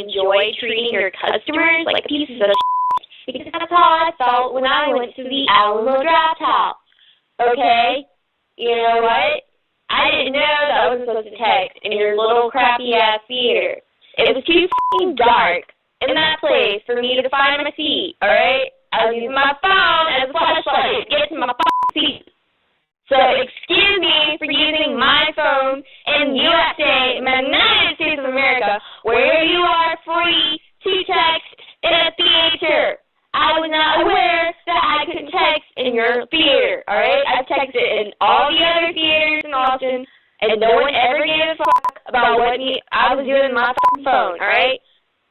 enjoy treating your customers like pieces of shit, because that's how I felt when I went to the Alamo Draft House. Okay? You know what? I didn't know that I wasn't supposed to text in your little crappy-ass theater. It was too f***ing dark in that place for me to find my seat, alright? I was using my phone as a flashlight to get to my f***ing seat. So excuse me for using my phone in the USA, in the United States of America, where you are free to text in a theater. I was not aware that I could text in your theater, alright? I've texted in all the other theaters in Austin, and no one ever gave a fuck about what I was doing on my fucking phone, alright?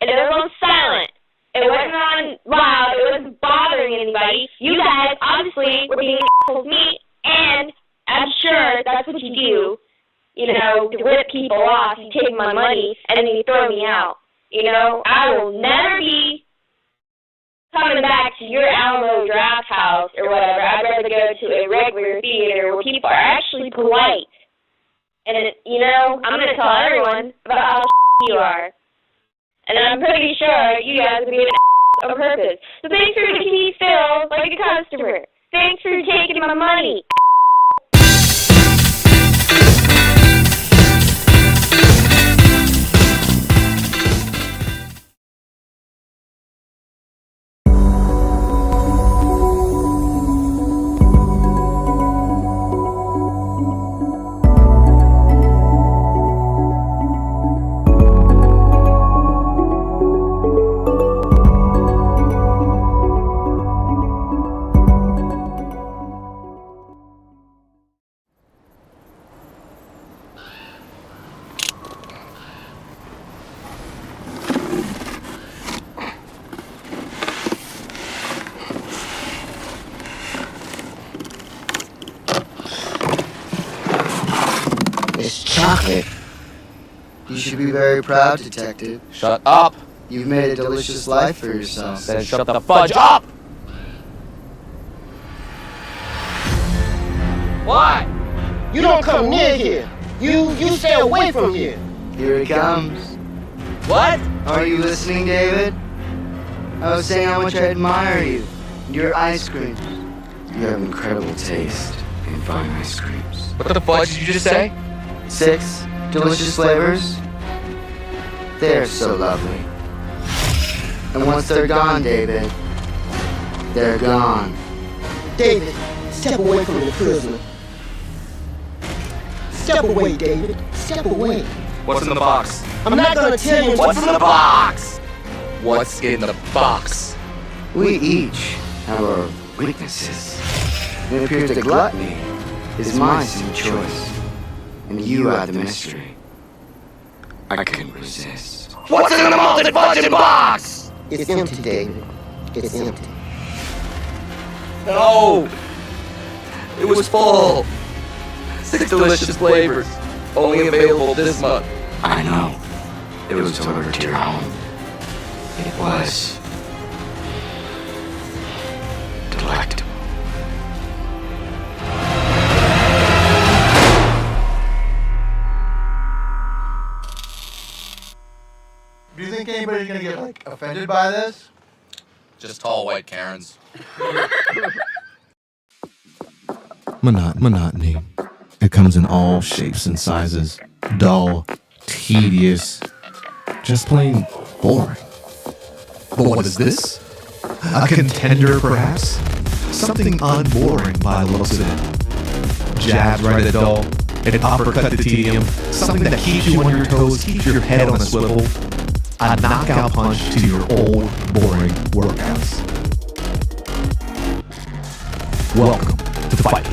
And it was on silent. It wasn't on loud. It wasn't bothering anybody. You guys, obviously, were being assholes to me, and I'm sure that's what you do, you know, to rip people off. You take my money, and then you throw me out. You know, I will never be coming back to your Alamo Draft House or whatever. I'd rather go to a regular theater where people are actually polite. And, you know, I'm going to tell everyone about how you are. And I'm pretty sure you guys are being on purpose. So thanks for making me feel like a customer. Thanks for taking my money. Chocolate. You should be very proud, Detective. Shut up! You've made a delicious life for yourself. Then shut the fudge up! What? You don't come near here. You stay away from here. Here it comes. What? Are you listening, David? I was saying how much I admire you and your ice creams. You have incredible taste in fine ice creams. What the fudge did you just say? 6 delicious flavors. They're so lovely. And once they're gone, David, they're gone. David, step away from the prisoner. Step away, David. Step away. What's in the box? I'm not gonna tell you What's in the box? What's in the box? We each have our weaknesses. It appears that gluttony is my sin choice. And you are the mystery. I couldn't resist. What's in the malted fudge box? It's empty, David. It's empty. No! It was full. 6 delicious flavors. Only available this month. I know. It was delivered to your home. It was delectable. Do you think anybody's gonna get, offended by this? Just tall white Karens. Monotony. It comes in all shapes and sizes. Dull, tedious, just plain boring. But what is this? A contender, perhaps? Something unboring by the looks of it. Jabs right at the dull, an uppercut to tedium, something that keeps you on your toes, keeps your head on a swivel. A knockout punch to your old, boring workouts. Welcome to Fight.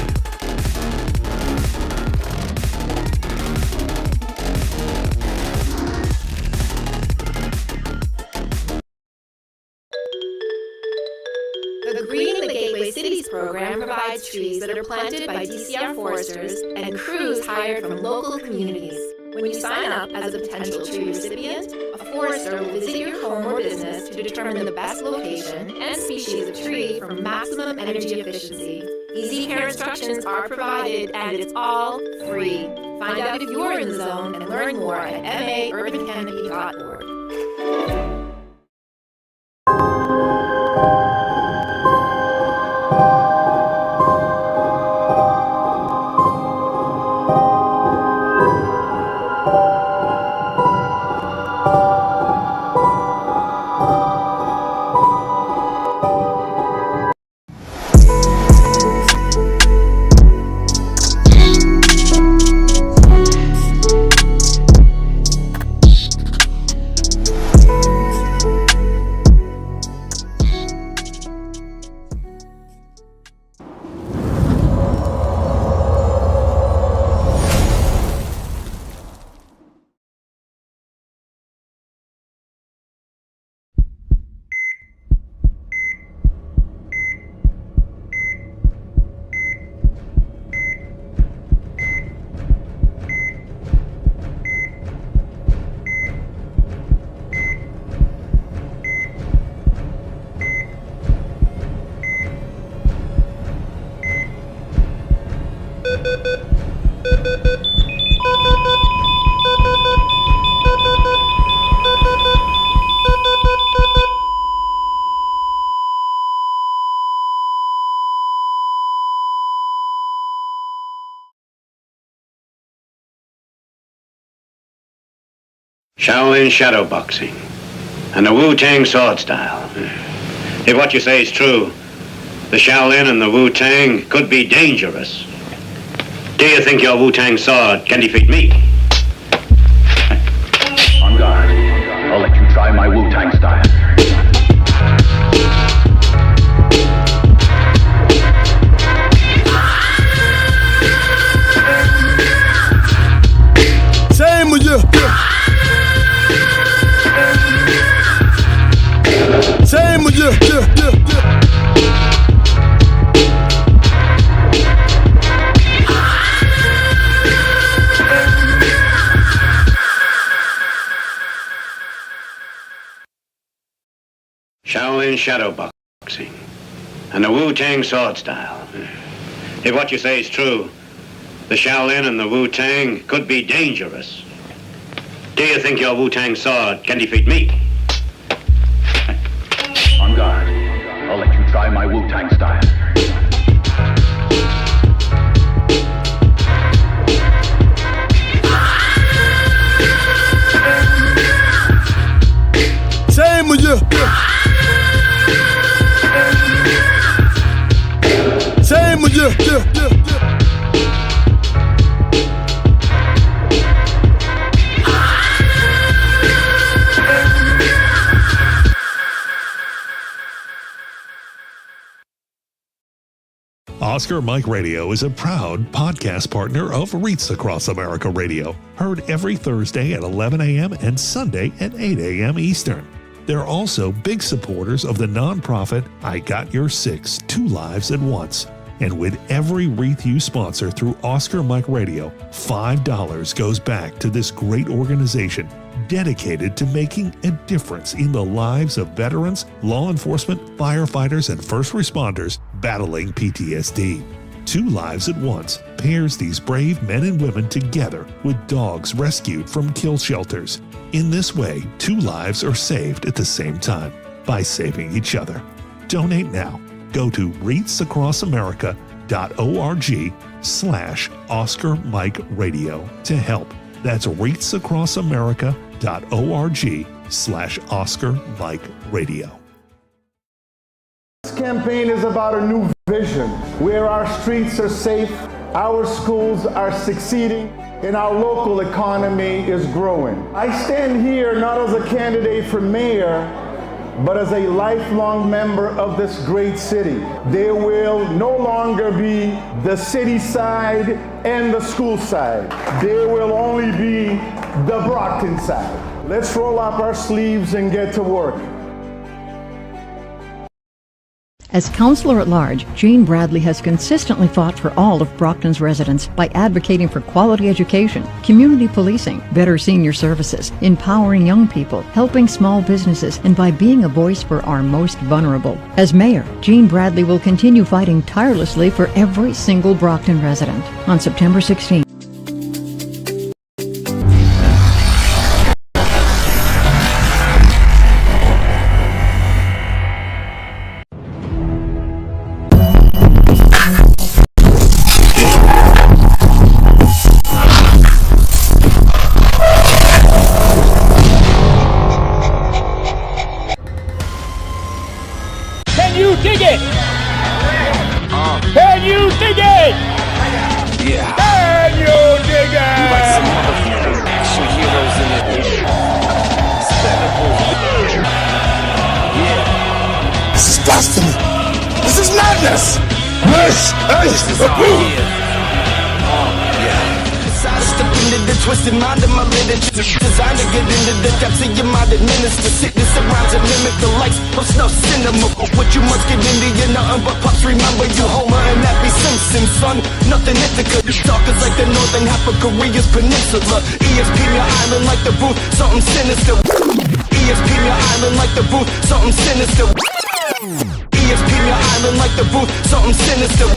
The Greening the Gateway Cities program provides trees that are planted by DCR foresters and crews hired from local communities. When you sign up as a potential tree recipient, a forester will visit your home or business to determine the best location and species of tree for maximum energy efficiency. Easy care instructions are provided, and it's all free. Find out if you're in the zone and learn more at maurbancanopy.org. Shaolin shadow boxing and the Wu-Tang sword style. If what you say is true, the Shaolin and the Wu-Tang could be dangerous. Do you think your Wu-Tang sword can defeat me? On guard. I'll let you try my Wu-Tang style. Same with you. Same with you. Shaolin shadow boxing and the Wu-Tang sword style. If what you say is true, the Shaolin and the Wu-Tang could be dangerous. Do you think your Wu-Tang sword can defeat me? On guard. I'll let you try my Wu-Tang style. Same with you. Same with you. Oscar Mike Radio is a proud podcast partner of Reats Across America Radio, heard every Thursday at 11 a.m. and Sunday at 8 a.m. Eastern. They're also big supporters of the nonprofit I Got Your Six, 2 Lives at Once. And with every wreath you sponsor through Oscar Mike Radio, $5 goes back to this great organization dedicated to making a difference in the lives of veterans, law enforcement, firefighters, and first responders battling PTSD. 2 Lives at Once pairs these brave men and women together with dogs rescued from kill shelters. In this way, 2 lives are saved at the same time by saving each other. Donate now. Go to reatsacrossamerica.org/Oscar Mike Radio to help. That's reatsacrossamerica.org/Oscar Mike Radio. This campaign is about a new vision where our streets are safe, our schools are succeeding, and our local economy is growing. I stand here not as a candidate for mayor, but as a lifelong member of this great city. There will no longer be the city side and the school side. There will only be the Brockton side. Let's roll up our sleeves and get to work. As Councillor at Large, Jean Bradley has consistently fought for all of Brockton's residents by advocating for quality education, community policing, better senior services, empowering young people, helping small businesses, and by being a voice for our most vulnerable. As Mayor, Jean Bradley will continue fighting tirelessly for every single Brockton resident. On September 16th, witness. This is the proof. Step into the twisted mind of my literature, designed to get into the depths of your mind, administer sickness surrounds and mimic the lights of snuff cinema. What you must get into, you're nothing but pups. Remember you Homer and Happy Simpson, son. Nothing Ithaca. Talkers like the northern half of Korea's peninsula. ESP your island like the booth, something sinister. ESP your island like the booth, something sinister. ESP your island like the booth, something sinister.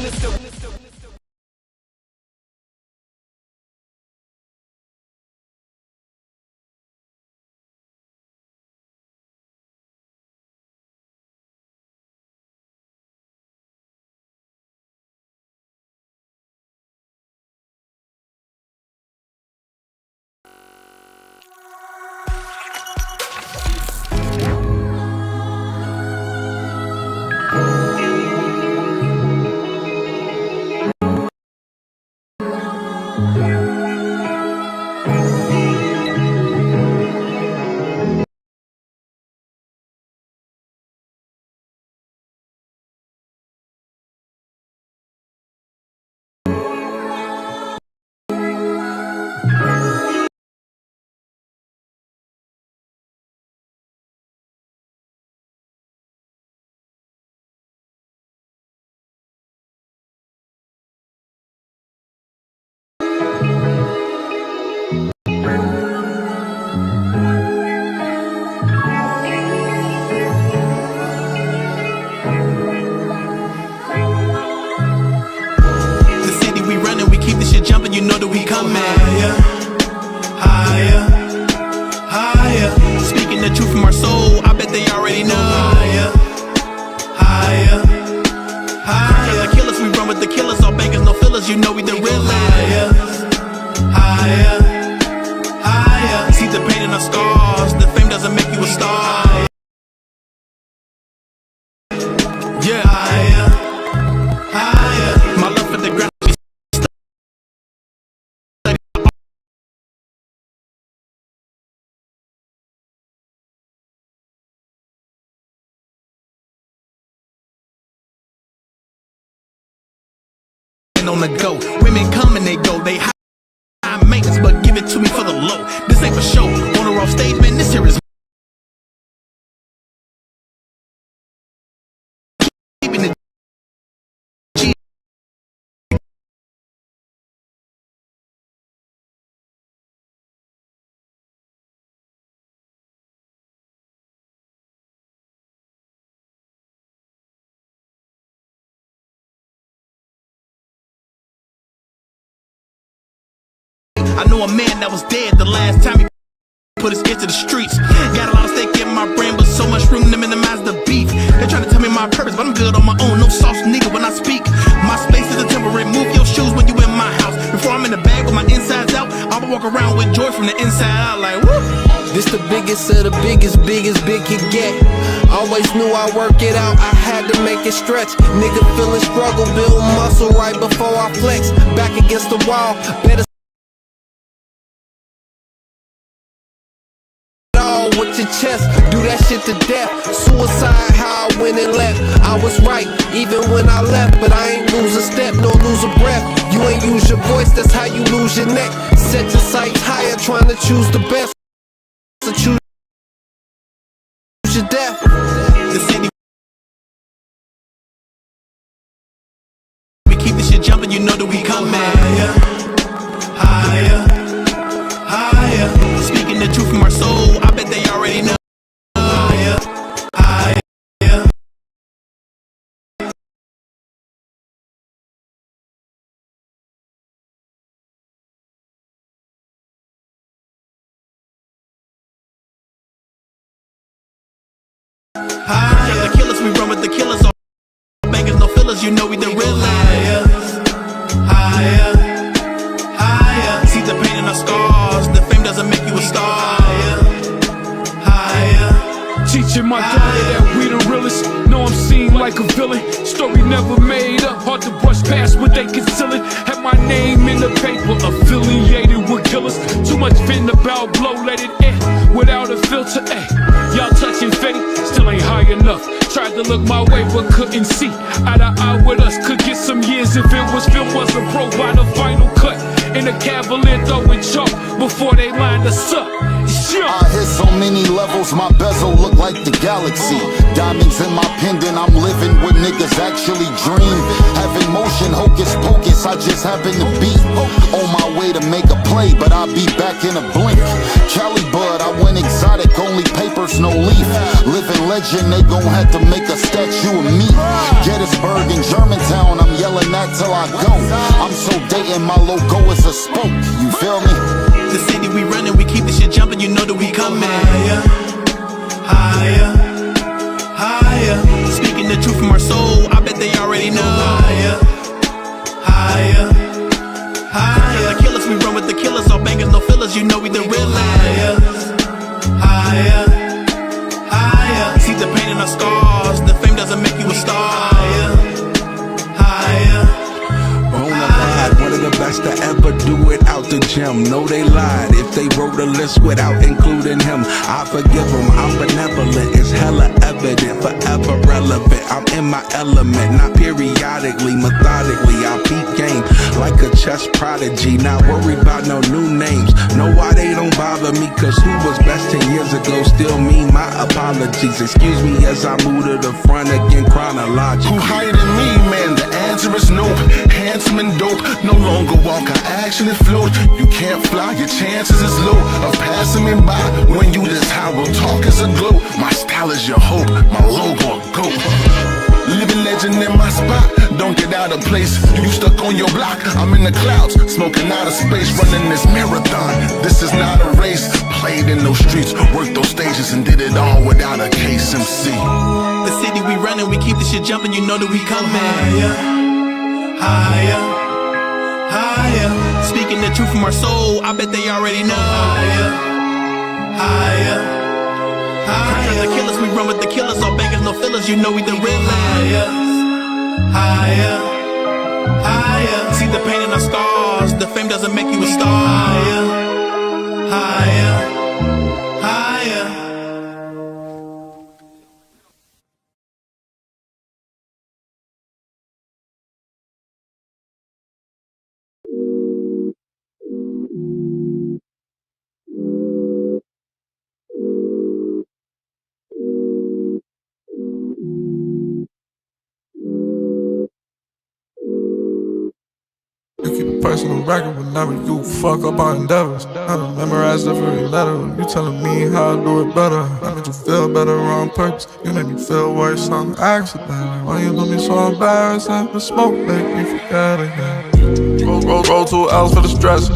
You know that we coming higher, higher, higher. Speaking the truth from our soul, I bet they already know. Higher, higher, higher. The killers, we run with the killers. All bangers, no fillers. You know we the realest. Higher, higher, higher. See the pain in our scars. The fame doesn't make you a star. Yeah, higher, higher. My love for the ground. On the go, women come and they go. They high maintenance, but give it to me for the low. This ain't for show. On or off stage, man, this here is keeping it G. I know a man that was dead the last time he put his ear to the streets. Got a lot of stake in my brain, but so much room to minimize the beef. They're trying to tell me my purpose, but I'm good on my own. No sauce needed when I speak. My space is a temporary. Move your shoes when you in my house. Before I'm in the bag with my insides out, I'ma walk around with joy from the inside out like woo. This the biggest of the biggest big can get. Always knew I work it out, I had to make it stretch. Nigga feeling struggle, build muscle right before I flex. Back against the wall, better with your chest, do that shit to death. Suicide, how I went and left. I was right, even when I left, but I ain't lose a step, no lose a breath. You ain't use your voice, that's how you lose your neck. Set your sights higher, trying to choose the best. So choose your death. The city, we keep this shit jumping, you know that we coming higher, higher, higher. Speaking the truth from our soul, I bet they already know. Higher, higher. Higher. The killers, we run with the killers. All bangers, no fillers. You know we the real. Higher, higher, higher. See the pain in our scars. The fame doesn't make you a star. Teaching my daughter that we the realest. Know I'm seen like a villain. Story never made up. Hard to brush past what they conceal it. Have my name in the paper, affiliated with killers. Too much fitting about blow, let it end without a filter. Y'all touching Fetty, still ain't high enough. Tried to look my way but couldn't see. Eye to eye with us, could get some years if it was film wasn't broke by the final cut. In a Cavalier throwing chalk before they lined us up. I hit so many levels, my bezel look like the galaxy. Diamonds in my pendant, I'm living what niggas actually dream. Having motion, hocus pocus, I just happen to be on my way to make a play, but I'll be back in a blink. Cali bud, I went exotic, only papers, no leaf. Living legend, they gon' have to make a statue of me. Gettysburg and Germantown, I'm yelling that till I go. I'm so dating, my logo is a spoke, you feel me? The city we running, we keep the shit jumping, you know that we coming. Higher, higher, higher. Speaking the truth from our soul, I bet they already know. Higher, higher, higher. The killers, we run with the killers, all bangers, no fillers, you know we the real higher, higher, higher. See the pain in our scars, the fame doesn't make you a star. Higher, higher. One of the best to ever do it out the gym. No, they lied if they wrote a list without including him. I forgive them, I'm benevolent. It's hella evident, forever relevant. I'm in my element, not periodically, methodically. I peep game like a chess prodigy. Not worried about no new names. Know why they don't bother me, cause who was best 10 years ago still mean my apologies. Excuse me as I move to the front again chronologically. Who higher than me, man? The answer is no. Handsome and dope, no longer walk, I actually float. You can't fly, your chances is low of passing me by. When you this high, we'll talk as a glow. My style is your hope, my logo a goat. Living legend in my spot, don't get out of place. You stuck on your block, I'm in the clouds, smoking out of space, running this marathon. This is not a race, played in those streets, worked those stages and did it all without a case MC. The city we running, we keep the shit jumping, you know that we coming. Higher, higher, higher. Speaking the truth from our soul, I bet they already know. Higher, higher, higher. The killers, we run with the killers, all bangers, no fillers, you know we the real higher, higher, higher. See the pain in our scars, the fame doesn't make you a star. Higher, higher, higher. Personal record whenever you fuck up our endeavors. I done memorized every letter. You telling me how I do it better. I made you feel better on purpose. You made me feel worse on accident. Why you do me so embarrassing? The smoke make me forget again. Roll 2 L's for the stress.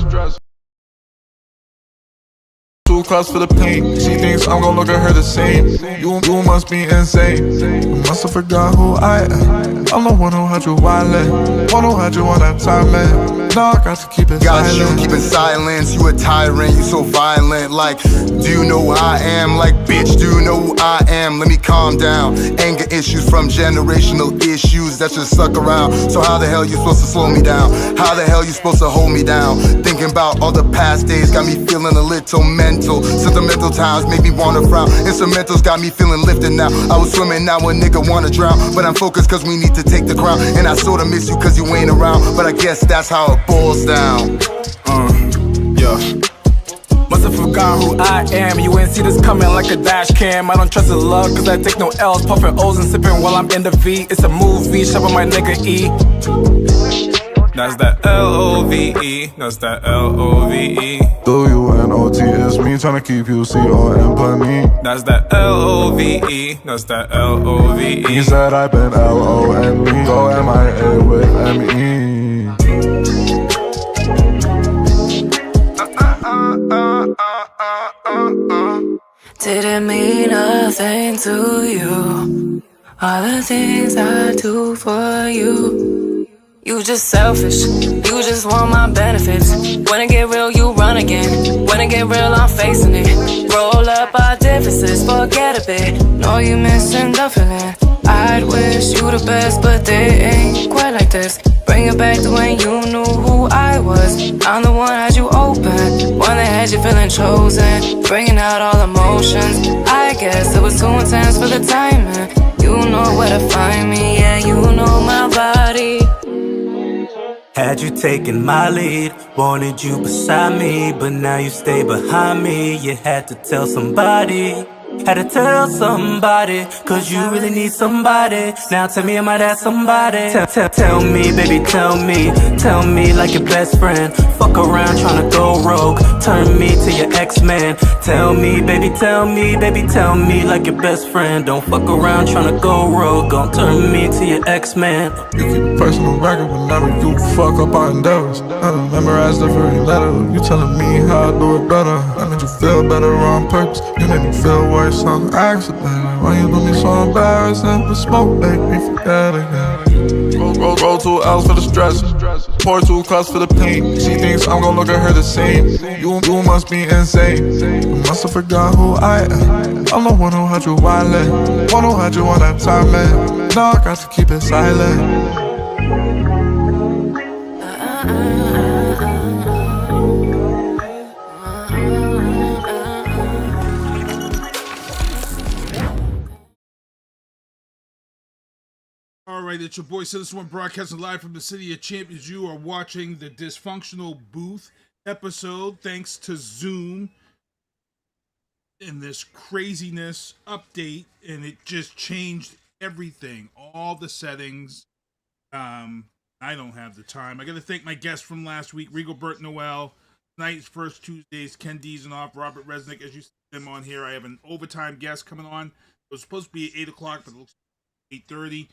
2 cups for the pain. She thinks I'm gon' look at her the same. You must be insane. You must have forgot who I am. I'm the one who had you wildin', one who had you on that time, man. Now I got to keep it got silent. You keeping silence, you a tyrant, you so violent. Like, do you know who I am? Like, bitch, do you know who I am? Let me calm down. Anger issues from generational issues that just suck around. So how the hell you supposed to slow me down? How the hell you supposed to hold me down? Thinking about all the past days got me feeling a little mental. Sentimental times make me wanna frown. Instrumentals got me feeling lifted now. I was swimming, now a nigga wanna drown. But I'm focused cause we need to take the crown. And I sorta miss you cause you ain't around. But I guess that's how it boils down. Yeah. Must have forgot who I am. You ain't see this coming like a dash cam. I don't trust the luck cause I take no L's. Puffin' O's and sippin' while I'm in the V. It's a movie, shoving my nigga E. That's that L-O-V-E. That's that L-O-V-E. Do you N-O-T-S me tryna keep you C-O-M but me. That's that L-O-V-E. That's that L-O-V-E. He said I've been L-O-N-E. Go M-I-A with M-E. Didn't mean nothing to you. All the things I do for you. You just selfish, you just want my benefits. When it get real, you run again. When it get real, I'm facing it. Roll up our differences, forget a bit. Know you missing the feeling. I'd wish you the best, but they ain't quite like this. Bring it back to when you knew who I was. I'm the one had you open, one that had you feeling chosen. Bringing out all emotions, I guess it was too intense for the timing. You know where to find me, yeah, you know my body. Had you taken my lead, wanted you beside me, but now you stay behind me. You had to tell somebody, had to tell somebody, cause you really need somebody. Now tell me, am I that somebody? Tell me, baby, tell me like your best friend. Fuck around tryna go rogue, turn me to your ex-man. Tell me, baby, tell me like your best friend. Don't fuck around tryna go rogue, gon' turn me to your ex-man. You keep a personal record whenever you fuck up our endeavors. I done memorized every letter. You telling me how I do it better. I made you feel better on purpose. You made me feel worse on accident. Why you do me so embarrassing? The smoke make me forget again. Roll 2 L's for the stress, pour 2 cups for the pain. She thinks I'm gon' look at her the same. You must be insane. You must have forgot who I am. I'm the one who had you wildin', one who had you on that time, man. Now I got to keep it silent. All right, it's your boy Citizen One broadcasting live from the City of Champions. You are watching the Dysfunctional Booth episode thanks to Zoom in this craziness update, and it just changed everything, all the settings. I don't have the time. I got to thank my guests from last week, Rigobert Noel, tonight's First Tuesdays, Ken Diesenhof, Robert Resnick. As you see them on here, I have an overtime guest coming on. It was supposed to be at 8 o'clock, but it looks like 8:30.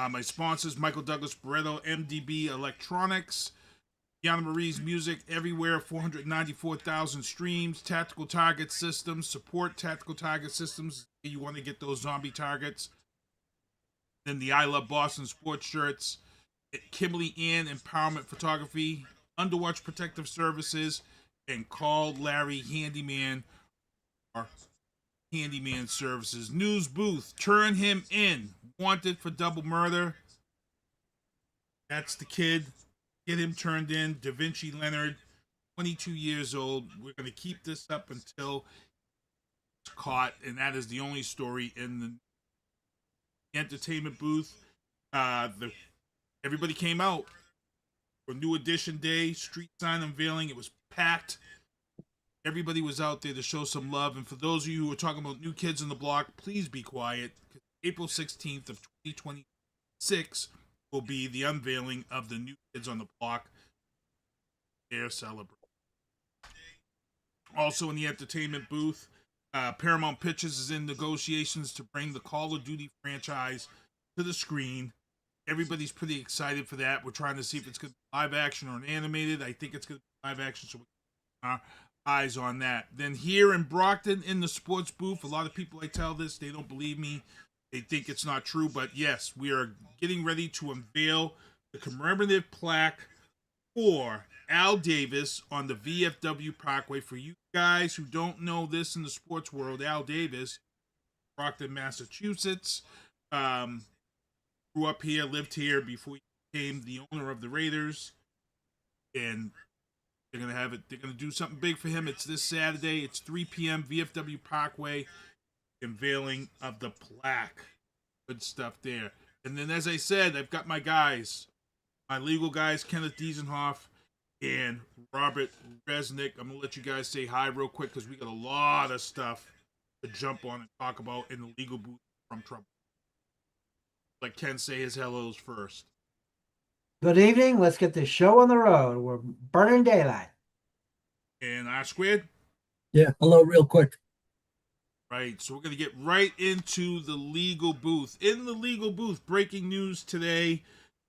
My sponsors, Michael Douglas Barreto, MDB Electronics, Yana Marie's Music, everywhere, 494,000 streams, Tactical Target Systems, support Tactical Target Systems. You want to get those zombie targets. Then the I Love Boston sports shirts, Kimberly Ann Empowerment Photography, Underwatch Protective Services, and Call Larry Handyman, or Handyman Services. News Booth, turn him in. Wanted for double murder. That's the kid. Get him turned in. Davinci Leonard, 22 years old. We're going to keep this up until it's caught, and that is the only story in the entertainment booth. Everybody came out for New Edition Day, street sign unveiling. It was packed. Everybody was out there to show some love. And for those of you who are talking about New Kids on the Block, please be quiet. April 16th of 2026 will be the unveiling of the New Kids on the Block. Their celebration. Also in the entertainment booth, Paramount Pictures is in negotiations to bring the Call of Duty franchise to the screen. Everybody's pretty excited for that. We're trying to see if it's going to be live action or an animated. I think it's going to be live action, so we can keep our eyes on that. Then here in Brockton, in the sports booth, a lot of people I tell this, they don't believe me. They think it's not true, but yes, we are getting ready to unveil the commemorative plaque for Al Davis on the VFW Parkway. For you guys who don't know this in the sports world, Al Davis, Brockton, Massachusetts, grew up here, lived here before he became the owner of the Raiders, and they're gonna have it. They're gonna do something big for him. It's this Saturday. It's 3 p.m. VFW Parkway. Unveiling of the plaque. Good stuff there. And then, as I said, I've got my guys, my legal guys, Kenneth Diesenhof and Robert Resnick. I'm going to let you guys say hi real quick because we got a lot of stuff to jump on and talk about in the legal booth from trouble. Let Ken say his hellos first. Good evening. Let's get this show on the road. We're burning daylight. And R Squared? Yeah, hello real quick. Right, so we're going to get right into the legal booth. In the legal booth, breaking news today,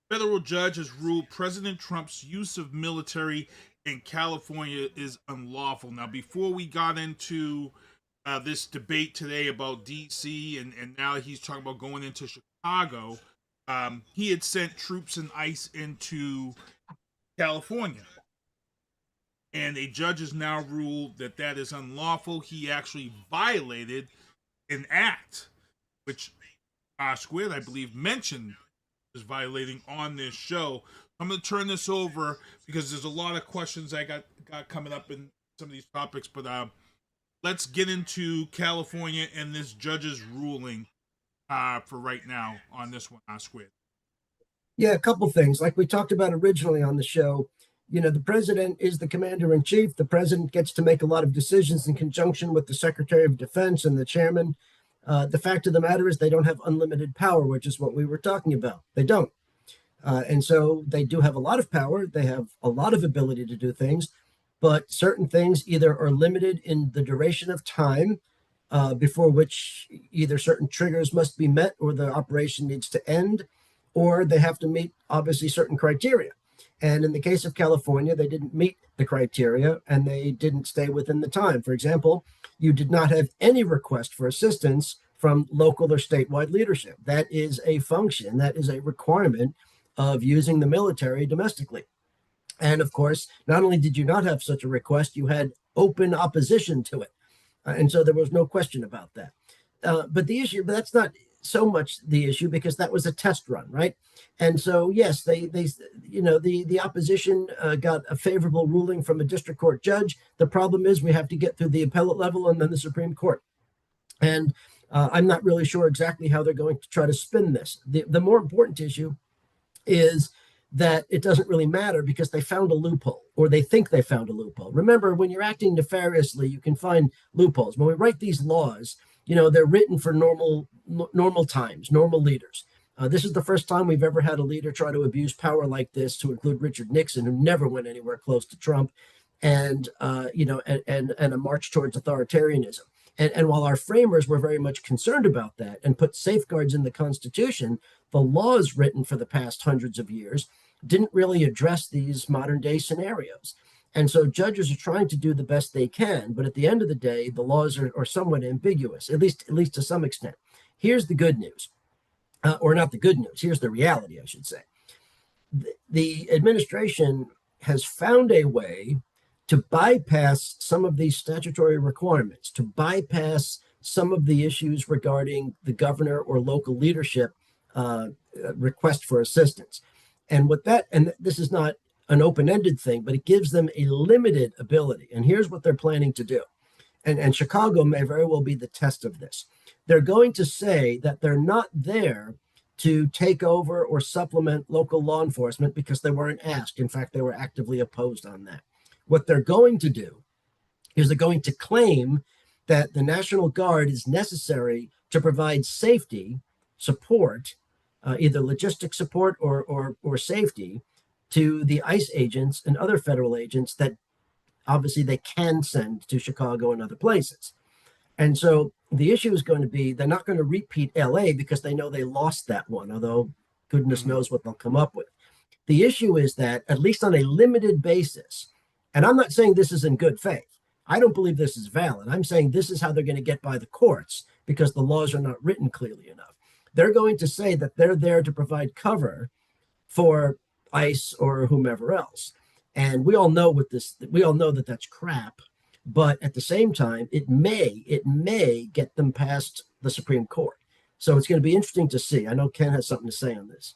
federal judge has ruled President Trump's use of military in California is unlawful. Now, before we got into this debate today about D.C., and now he's talking about going into Chicago, he had sent troops and ICE into California. And a judge has now ruled that that is unlawful. He actually violated an act, which R Squared, I believe, mentioned is violating on this show. I'm going to turn this over because there's a lot of questions I got coming up in some of these topics. But let's get into California and this judge's ruling. for right now on this one, Squid. Yeah, a couple things. Like we talked about originally on the show, the president is the commander in chief. The president gets to make a lot of decisions in conjunction with the secretary of defense and the chairman. The fact of the matter is they don't have unlimited power, which is what we were talking about. They don't. And so they do have a lot of power. They have a lot of ability to do things, but certain things either are limited in the duration of time before which either certain triggers must be met or the operation needs to end, or they have to meet obviously certain criteria. And in the case of California, they didn't meet the criteria and they didn't stay within the time. For example, you did not have any request for assistance from local or statewide leadership. That is a function, that is a requirement of using the military domestically. And of course, not only did you not have such a request, you had open opposition to it. And so there was no question about that. But that's not so much the issue because that was a test run, right? And so, yes, the opposition got a favorable ruling from a district court judge. The problem is we have to get through the appellate level and then the Supreme Court. And I'm not really sure exactly how they're going to try to spin this. The more important issue is that it doesn't really matter because they found a loophole, or they think they found a loophole. Remember, when you're acting nefariously, you can find loopholes. When we write these laws, they're written for normal times, normal leaders. This is the first time we've ever had a leader try to abuse power like this, to include Richard Nixon, who never went anywhere close to Trump, and a march towards authoritarianism. And while our framers were very much concerned about that and put safeguards in the Constitution, the laws written for the past hundreds of years didn't really address these modern day scenarios. And so judges are trying to do the best they can, but at the end of the day, the laws are somewhat ambiguous, at least to some extent. Here's the good news, or not the good news. Here's the reality, I should say. The administration has found a way to bypass some of these statutory requirements, to bypass some of the issues regarding the governor or local leadership request for assistance. And this is not an open-ended thing, but it gives them a limited ability. And here's what they're planning to do. And Chicago may very well be the test of this. They're going to say that they're not there to take over or supplement local law enforcement because they weren't asked. In fact, they were actively opposed on that. What they're going to do is they're going to claim that the National Guard is necessary to provide safety, support, either logistic support or safety to the ICE agents and other federal agents that obviously they can send to Chicago and other places. And so the issue is going to be they're not going to repeat LA because they know they lost that one, although goodness knows what they'll come up with. The issue is that, at least on a limited basis, and I'm not saying this is in good faith. I don't believe this is valid. I'm saying this is how they're going to get by the courts because the laws are not written clearly enough. They're going to say that they're there to provide cover for ICE or whomever else. And we all know that that's crap, but at the same time, it may get them past the Supreme Court. So it's going to be interesting to see. I know Ken has something to say on this.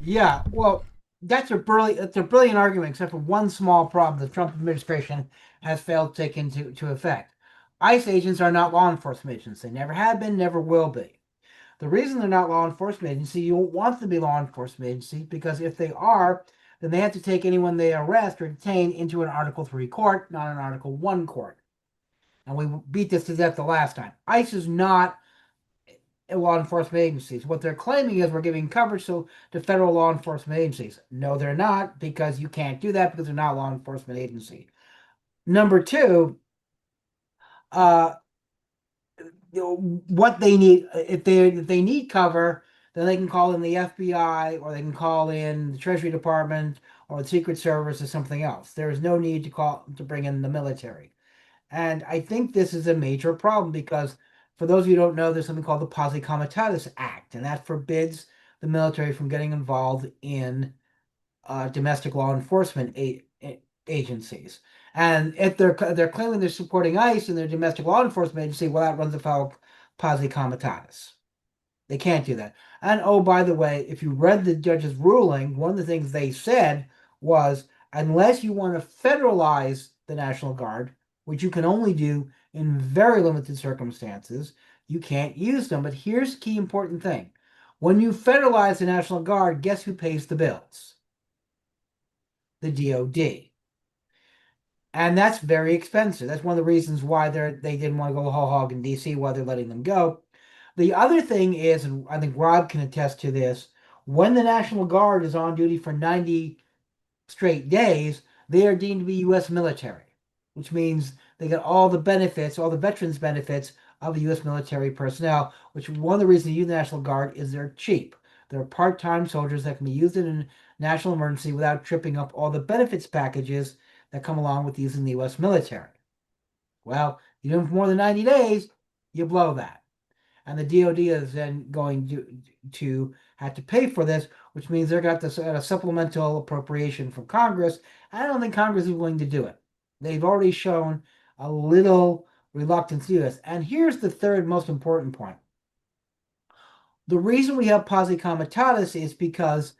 Yeah, well, that's a brilliant argument, except for one small problem the Trump administration has failed to take into effect. ICE agents are not law enforcement agents. They never have been, never will be. The reason they're not law enforcement agency, you don't want them to be law enforcement agency, because if they are, then they have to take anyone they arrest or detain into an Article 3 court, not an Article 1 court. And we beat this to death the last time. ICE is not a law enforcement agencies. What they're claiming is we're giving coverage to federal law enforcement agencies. No, they're not, because you can't do that because they're not a law enforcement agency. Number two, what they need, if they need cover, then they can call in the FBI, or they can call in the Treasury Department or the Secret Service or something else. There is no need to bring in the military. And I think this is a major problem because, for those of you who don't know, there's something called the Posse Comitatus Act, and that forbids the military from getting involved in domestic law enforcement agencies. And if they're claiming they're supporting ICE and their domestic law enforcement agency, well, that runs afoul of Posse Comitatus. They can't do that. And oh, by the way, if you read the judge's ruling, one of the things they said was, unless you want to federalize the National Guard, which you can only do in very limited circumstances, you can't use them. But here's the key important thing. When you federalize the National Guard, guess who pays the bills? The DOD. And that's very expensive. That's one of the reasons why they didn't want to go whole hog in DC, why they're letting them go. The other thing is, and I think Rob can attest to this, when the National Guard is on duty for 90 straight days, they are deemed to be U.S. military, which means they get all the benefits, all the veterans' benefits of the U.S. military personnel, which one of the reasons you use the National Guard is they're cheap. They're part-time soldiers that can be used in a national emergency without tripping up all the benefits packages that come along with using the U.S. military. Well, you do them for more than 90 days, you blow that. And the DOD is then going to have to pay for this, which means they're got this a supplemental appropriation from Congress. I don't think Congress is willing to do it. They've already shown a little reluctance to do this. And here's the third most important point. The reason we have posse comitatus is because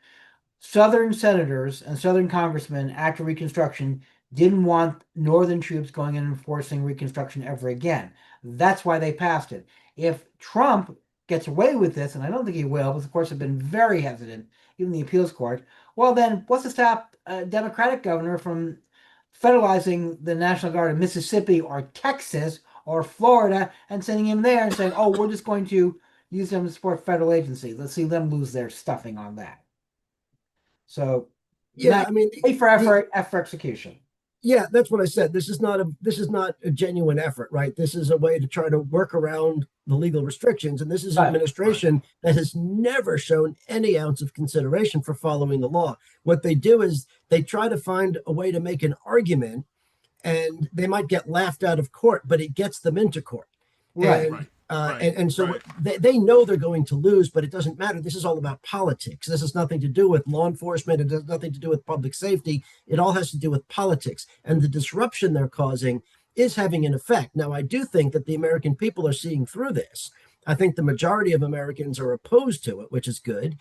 Southern senators and Southern congressmen after Reconstruction didn't want Northern troops going in and enforcing Reconstruction ever again. That's why they passed it. If Trump gets away with this, and I don't think he will, because of course have been very hesitant, even the appeals court, well then what's to stop a Democratic governor from federalizing the National Guard in Mississippi or Texas or Florida and sending him there and saying, oh, we're just going to use them to support federal agencies. Let's see them lose their stuffing on that. So yeah, I mean, A for effort, F for execution. Yeah, that's what I said. This is not a genuine effort, right? This is a way to try to work around the legal restrictions, and this is an administration that has never shown any ounce of consideration for following the law. What they do is they try to find a way to make an argument, and they might get laughed out of court, but it gets them into court. And so they know they're going to lose, but it doesn't matter. This is all about politics. This has nothing to do with law enforcement. It has nothing to do with public safety. It all has to do with politics. And the disruption they're causing is having an effect. Now, I do think that the American people are seeing through this. I think the majority of Americans are opposed to it, which is good.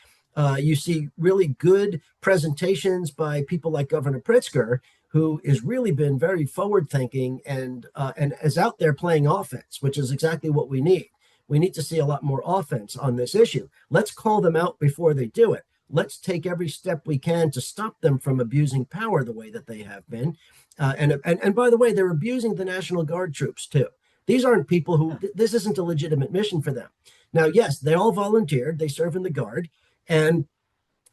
You see really good presentations by people like Governor Pritzker, who has really been very forward-thinking and is out there playing offense, which is exactly what we need. We need to see a lot more offense on this issue. Let's call them out before they do it. Let's take every step we can to stop them from abusing power the way that they have been. And by the way, they're abusing the National Guard troops too. These aren't people who, this isn't a legitimate mission for them. Now, yes, they all volunteered. They serve in the Guard. And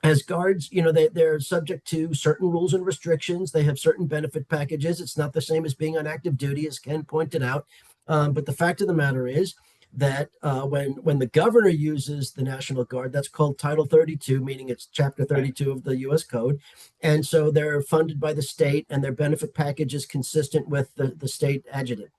as guards, you know, they're subject to certain rules and restrictions. They have certain benefit packages. It's not the same as being on active duty, as Ken pointed out. But the fact of the matter is that when the governor uses the National Guard, that's called Title 32, meaning it's Chapter 32 of the U.S. Code. And so they're funded by the state, and their benefit package is consistent with the state adjutant.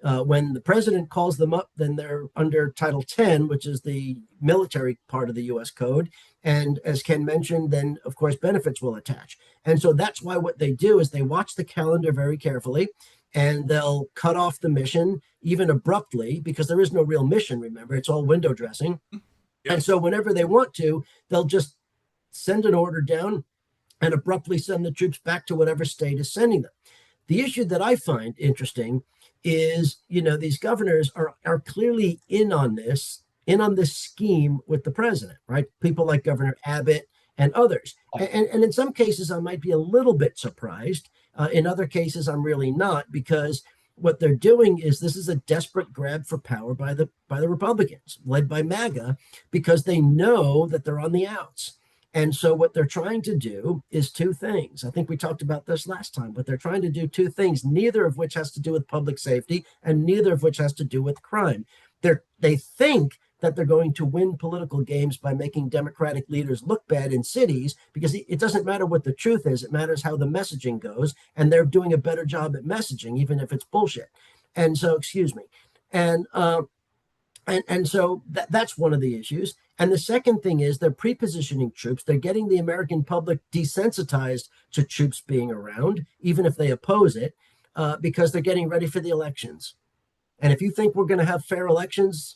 When the president calls them up, then they're under Title 10, which is the military part of the U.S. Code. And as Ken mentioned, then, of course, benefits will attach. And so that's why what they do is they watch the calendar very carefully, and they'll cut off the mission, even abruptly, because there is no real mission, remember. It's all window dressing. Yep. And so whenever they want to, they'll just send an order down and abruptly send the troops back to whatever state is sending them. The issue that I find interesting is, you know, these governors are clearly in on this scheme with the president, right? People like Governor Abbott and others. And in some cases, I might be a little bit surprised. In other cases, I'm really not, because what they're doing is this is a desperate grab for power by the Republicans, led by MAGA, because they know that they're on the outs. And so what they're trying to do is two things. I think we talked about this last time, but they're trying to do two things, neither of which has to do with public safety and neither of which has to do with crime. They think that they're going to win political games by making Democratic leaders look bad in cities, because it doesn't matter what the truth is. It matters how the messaging goes. And they're doing a better job at messaging, even if it's bullshit. And so, excuse me. And so that's one of the issues. And the second thing is they're pre-positioning troops. They're getting the American public desensitized to troops being around, even if they oppose it, because they're getting ready for the elections. And if you think we're going to have fair elections,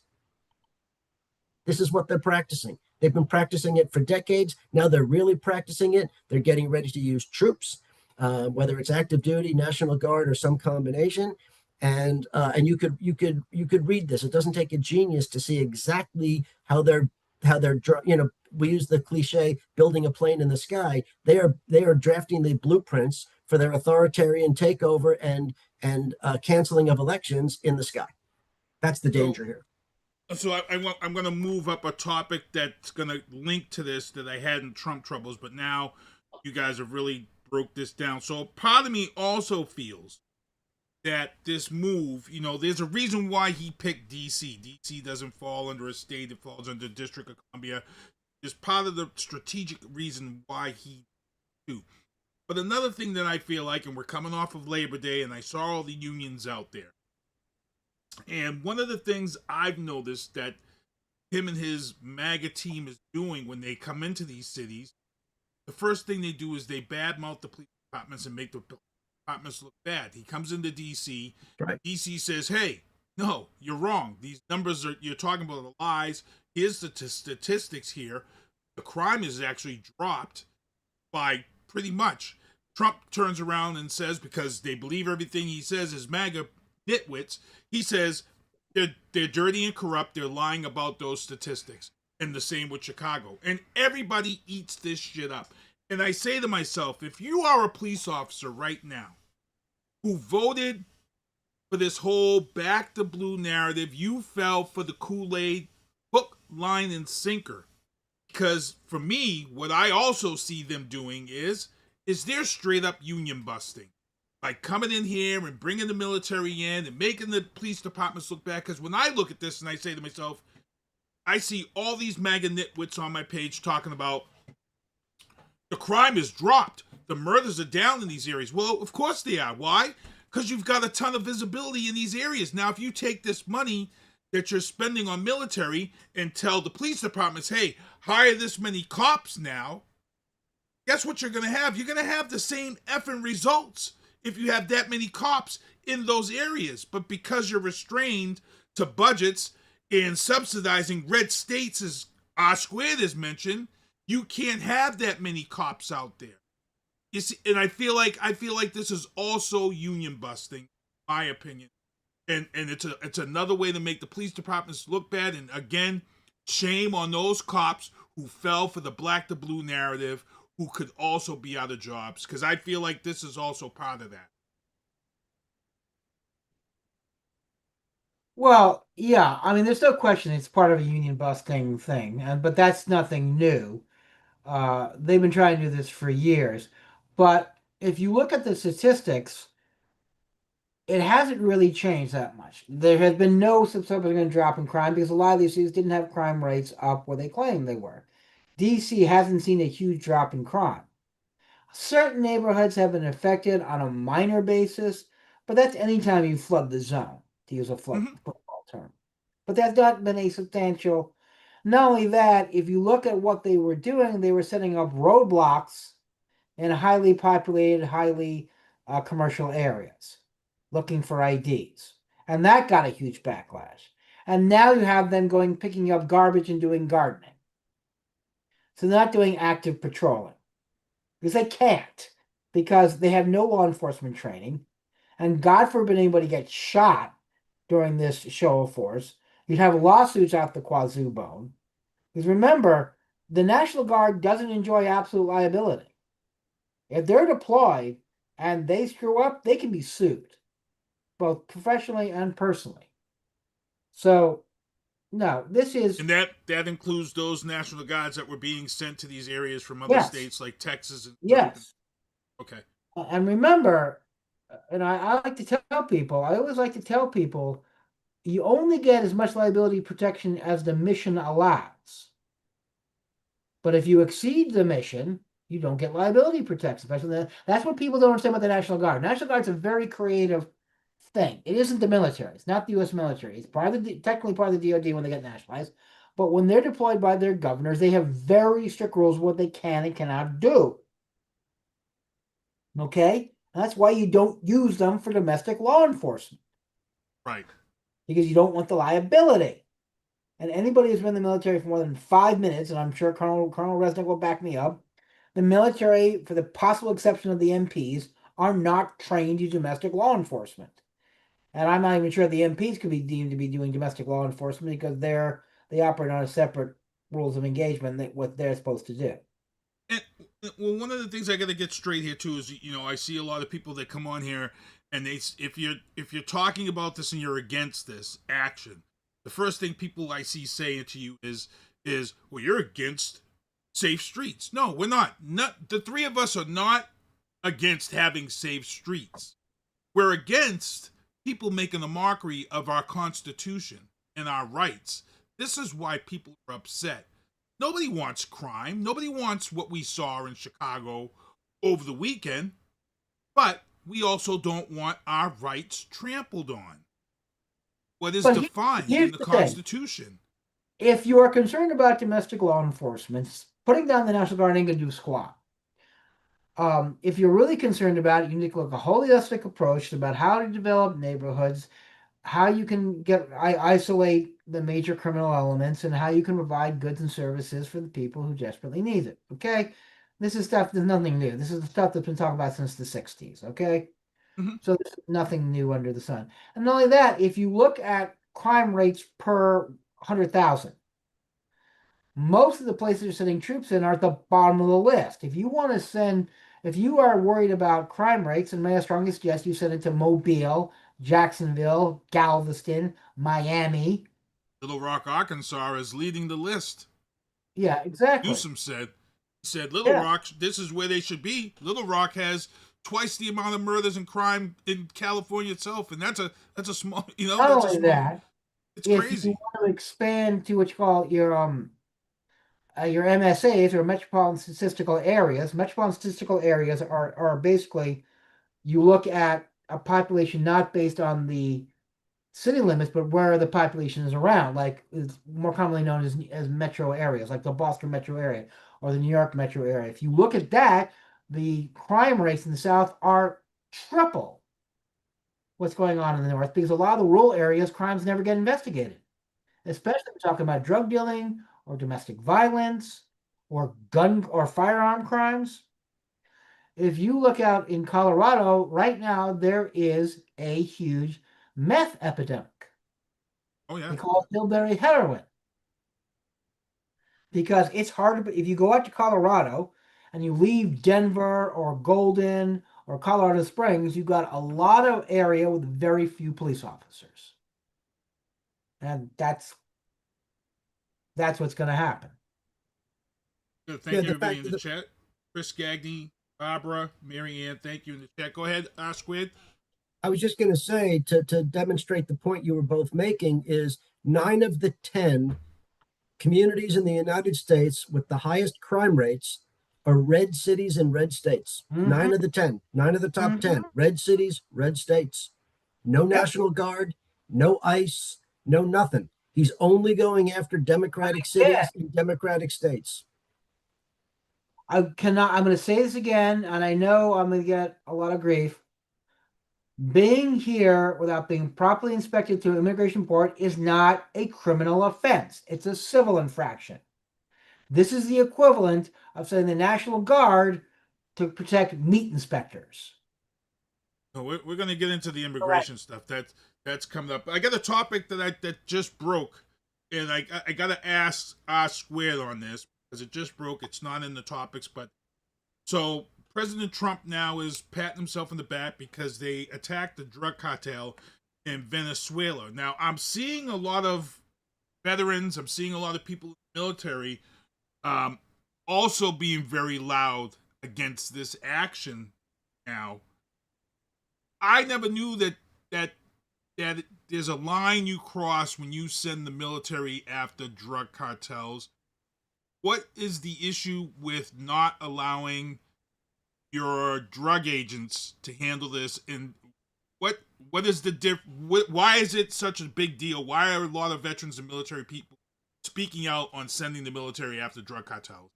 this is what they're practicing. They've been practicing it for decades. Now they're really practicing it. They're getting ready to use troops, whether it's active duty, National Guard, or some combination. and you could read this. It doesn't take a genius to see exactly how they're we use the cliche building a plane in the sky. They are drafting the blueprints for their authoritarian takeover and canceling of elections in the sky. That's the danger here. So I'm going to move up a topic that's going to link to this that I had in Trump troubles, but now you guys have really broke this down. So part of me also feels that this move, there's a reason why he picked D.C. D.C. doesn't fall under a state, it falls under the District of Columbia. It's part of the strategic reason why he do. But another thing that I feel like, and we're coming off of Labor Day, and I saw all the unions out there. And one of the things I've noticed that him and his MAGA team is doing when they come into these cities, the first thing they do is they badmouth the police departments and make the departments look bad. He comes into D.C. Right. D.C. says, hey, no, you're wrong. These numbers you're talking about the lies. Here's the statistics here. The crime is actually dropped by pretty much. Trump turns around and says, because they believe everything he says is MAGA nitwits, he says they're dirty and corrupt, they're lying about those statistics. And the same with Chicago. And everybody eats this shit up. And I say to myself, if you are a police officer right now who voted for this whole back to blue narrative, you fell for the Kool-Aid hook, line, and sinker. Because for me, what I also see them doing is they're straight up union busting. Like coming in here and bringing the military in and making the police departments look bad. Because when I look at this and I say to myself, I see all these MAGA nitwits on my page talking about the crime is dropped. The murders are down in these areas. Well, of course they are. Why? Because you've got a ton of visibility in these areas. Now, if you take this money that you're spending on military and tell the police departments, hey, hire this many cops now, guess what you're going to have? You're going to have the same effing results if you have that many cops in those areas. But because you're restrained to budgets and subsidizing red states, as R squared is mentioned, you can't have that many cops out there. You see, and I feel like this is also union busting, in my opinion. And it's another way to make the police departments look bad. And again, shame on those cops who fell for the black to blue narrative, who could also be out of jobs, because I feel like this is also part of that. Well, yeah, I mean, there's no question it's part of a union busting thing, but that's nothing new. They've been trying to do this for years. But if you look at the statistics, it hasn't really changed that much. There has been no subsequent drop in crime because a lot of these cities didn't have crime rates up where they claimed they were. DC hasn't seen a huge drop in crime. Certain neighborhoods have been affected on a minor basis, but that's anytime you flood the zone, to use a football term. But that's not been a substantial. Not only that, if you look at what they were doing, they were setting up roadblocks in highly populated, highly commercial areas, looking for IDs. And that got a huge backlash. And now you have them picking up garbage and doing gardening. So they're not doing active patrolling. Because they can't. Because they have no law enforcement training. And God forbid anybody gets shot during this show of force. You'd have lawsuits out the wazoo bone. Because remember, the National Guard doesn't enjoy absolute liability. If they're deployed and they screw up, they can be sued, both professionally and personally. So, no, this is... And that includes those National Guards that were being sent to these areas from other states like Texas. And yes. Okay. And remember, and I like to tell people, I always like to tell people, you only get as much liability protection as the mission allows. But if you exceed the mission, you don't get liability protection. That's what people don't understand about the National Guard. National Guard's a very creative thing. It isn't the military. It's not the U.S. military. It's technically part of the DOD when they get nationalized. But when they're deployed by their governors, they have very strict rules what they can and cannot do. Okay? That's why you don't use them for domestic law enforcement. Right. Because you don't want the liability. And anybody who's been in the military for more than 5 minutes, and I'm sure Colonel Resnick will back me up, the military, for the possible exception of the MPs, are not trained to domestic law enforcement. And I'm not even sure the MPs could be deemed to be doing domestic law enforcement because they operate on a separate rules of engagement that what they're supposed to do. And, well, one of the things I got to get straight here too is, I see a lot of people that come on here and if you're talking about this and you're against this action, the first thing people I see saying to you is well, you're against safe streets. No, we're not. Not the three of us are not against having safe streets. We're against people making a mockery of our Constitution and our rights. This is why people are upset. Nobody wants crime. Nobody wants what we saw in Chicago over the weekend. But we also don't want our rights trampled on. What is defined in the Constitution. If you are concerned about domestic law enforcement, putting down the National Guard ain't going to do squat. If you're really concerned about it, you need to look at a holistic approach about how to develop neighborhoods, how you can isolate the major criminal elements, and how you can provide goods and services for the people who desperately need it. Okay? This is stuff that's nothing new. This is the stuff that's been talked about since the 60s. Okay? Mm-hmm. So there's nothing new under the sun. And not only that, if you look at crime rates per 100,000, most of the places you're sending troops in are at the bottom of the list. If you are worried about crime rates, and may I strongly suggest you send it to Mobile, Jacksonville, Galveston, Miami. Little Rock, Arkansas is leading the list. Yeah, exactly. Newsom said Little Rock, this is where they should be. Little Rock has twice the amount of murders and crime in California itself, and that's a small, Not only that, it's if crazy. you want to expand to what you call your MSAs, or metropolitan statistical areas. Metropolitan statistical areas are basically, you look at a population not based on the city limits, but where the population is around, like is more commonly known as metro areas, like the Boston metro area or the New York metro area. If you look at that, the crime rates in the South are triple what's going on in the North, because a lot of the rural areas, crimes never get investigated, especially if we're talking about drug dealing or domestic violence or gun or firearm crimes. If you look out in Colorado right now, there is a huge meth epidemic. Oh yeah. They call it hillbilly heroin. Because it's hard to, if you go out to Colorado and you leave Denver or Golden or Colorado Springs, you've got a lot of area with very few police officers. And that's what's going to happen. Good. Thank you, everybody in the chat. Chris Gagney, Barbara, Mary Ann, thank you in the chat. Go ahead, Squid. I was just going to say, to demonstrate the point you were both making, is 9 of the 10 communities in the United States with the highest crime rates are red cities and red states. 9 of the 10, 9 of the top 10, red cities, red states. No National Guard, no ICE, no nothing. He's only going after Democratic cities and Democratic states. I'm going to say this again, and I know I'm going to get a lot of grief. Being here without being properly inspected to immigration court is not a criminal offense. It's a civil infraction. This is the equivalent of sending the National Guard to protect meat inspectors. No, we're going to get into the immigration stuff. That's coming up. I got a topic that just broke, and I got to ask Squared on this because it just broke. It's not in the topics, but so President Trump now is patting himself on the back because they attacked the drug cartel in Venezuela. Now, I'm seeing a lot of veterans, I'm seeing a lot of people in the military also being very loud against this action now. I never knew that there's a line you cross when you send the military after drug cartels. What is the issue with not allowing your drug agents to handle this, and what is the why is it such a big deal? Why are a lot of veterans and military people speaking out on sending the military after drug cartels?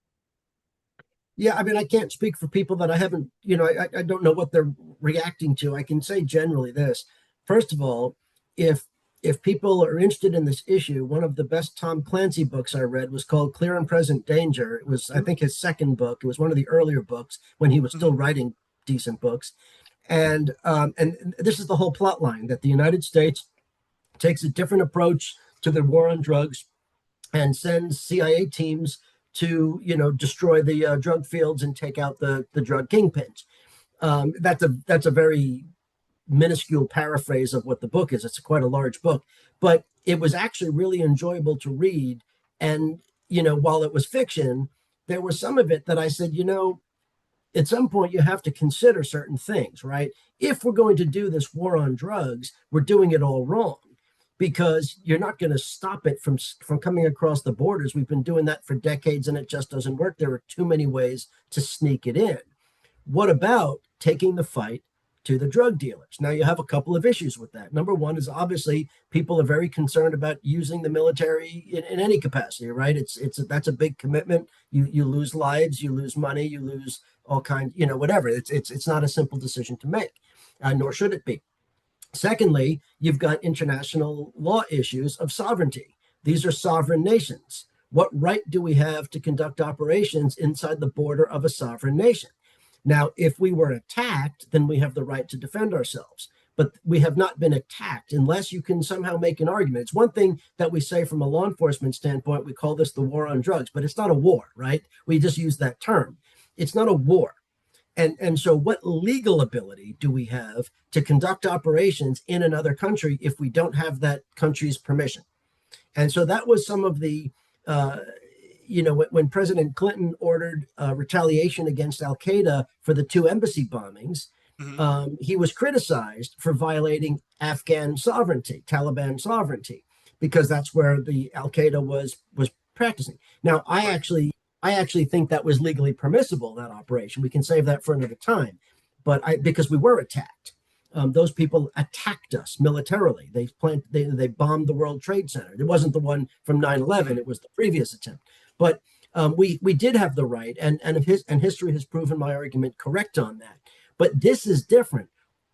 Yeah, I mean, I can't speak for people that I haven't, I don't know what they're reacting to. I can say generally this. First of all, if people are interested in this issue, one of the best Tom Clancy books I read was called Clear and Present Danger. It was, I think, his second book. It was one of the earlier books when he was still writing decent books. And this is the whole plot line, that the United States takes a different approach to the war on drugs and sends CIA teams to, destroy the drug fields and take out the drug kingpins. That's a very minuscule paraphrase of what the book is. It's quite a large book, but it was actually really enjoyable to read. And, while it was fiction, there was some of it that I said, at some point you have to consider certain things, right? If we're going to do this war on drugs, we're doing it all wrong, because you're not going to stop it from coming across the borders. We've been doing that for decades and it just doesn't work. There are too many ways to sneak it in. What about taking the fight to the drug dealers? Now, you have a couple of issues with that. Number one is, obviously people are very concerned about using the military in any capacity, right? That's a big commitment. You lose lives, you lose money, you lose all kinds, whatever. It's not a simple decision to make, nor should it be. Secondly, you've got international law issues of sovereignty. These are sovereign nations. What right do we have to conduct operations inside the border of a sovereign nation? Now, if we were attacked, then we have the right to defend ourselves. But we have not been attacked unless you can somehow make an argument. It's one thing that we say from a law enforcement standpoint, we call this the war on drugs, but it's not a war, right? We just use that term. It's not a war. And so what legal ability do we have to conduct operations in another country if we don't have that country's permission? And so that was some of the, when President Clinton ordered retaliation against Al-Qaeda for the 2 embassy bombings, he was criticized for violating Afghan sovereignty, Taliban sovereignty, because that's where the Al-Qaeda was practicing. Now, I actually think that was legally permissible, that operation. We can save that for another time. But because we were attacked. Those people attacked us militarily. They bombed the World Trade Center. It wasn't the one from 9/11. It was the previous attempt. But we did have the right, and history has proven my argument correct on that. But this is different.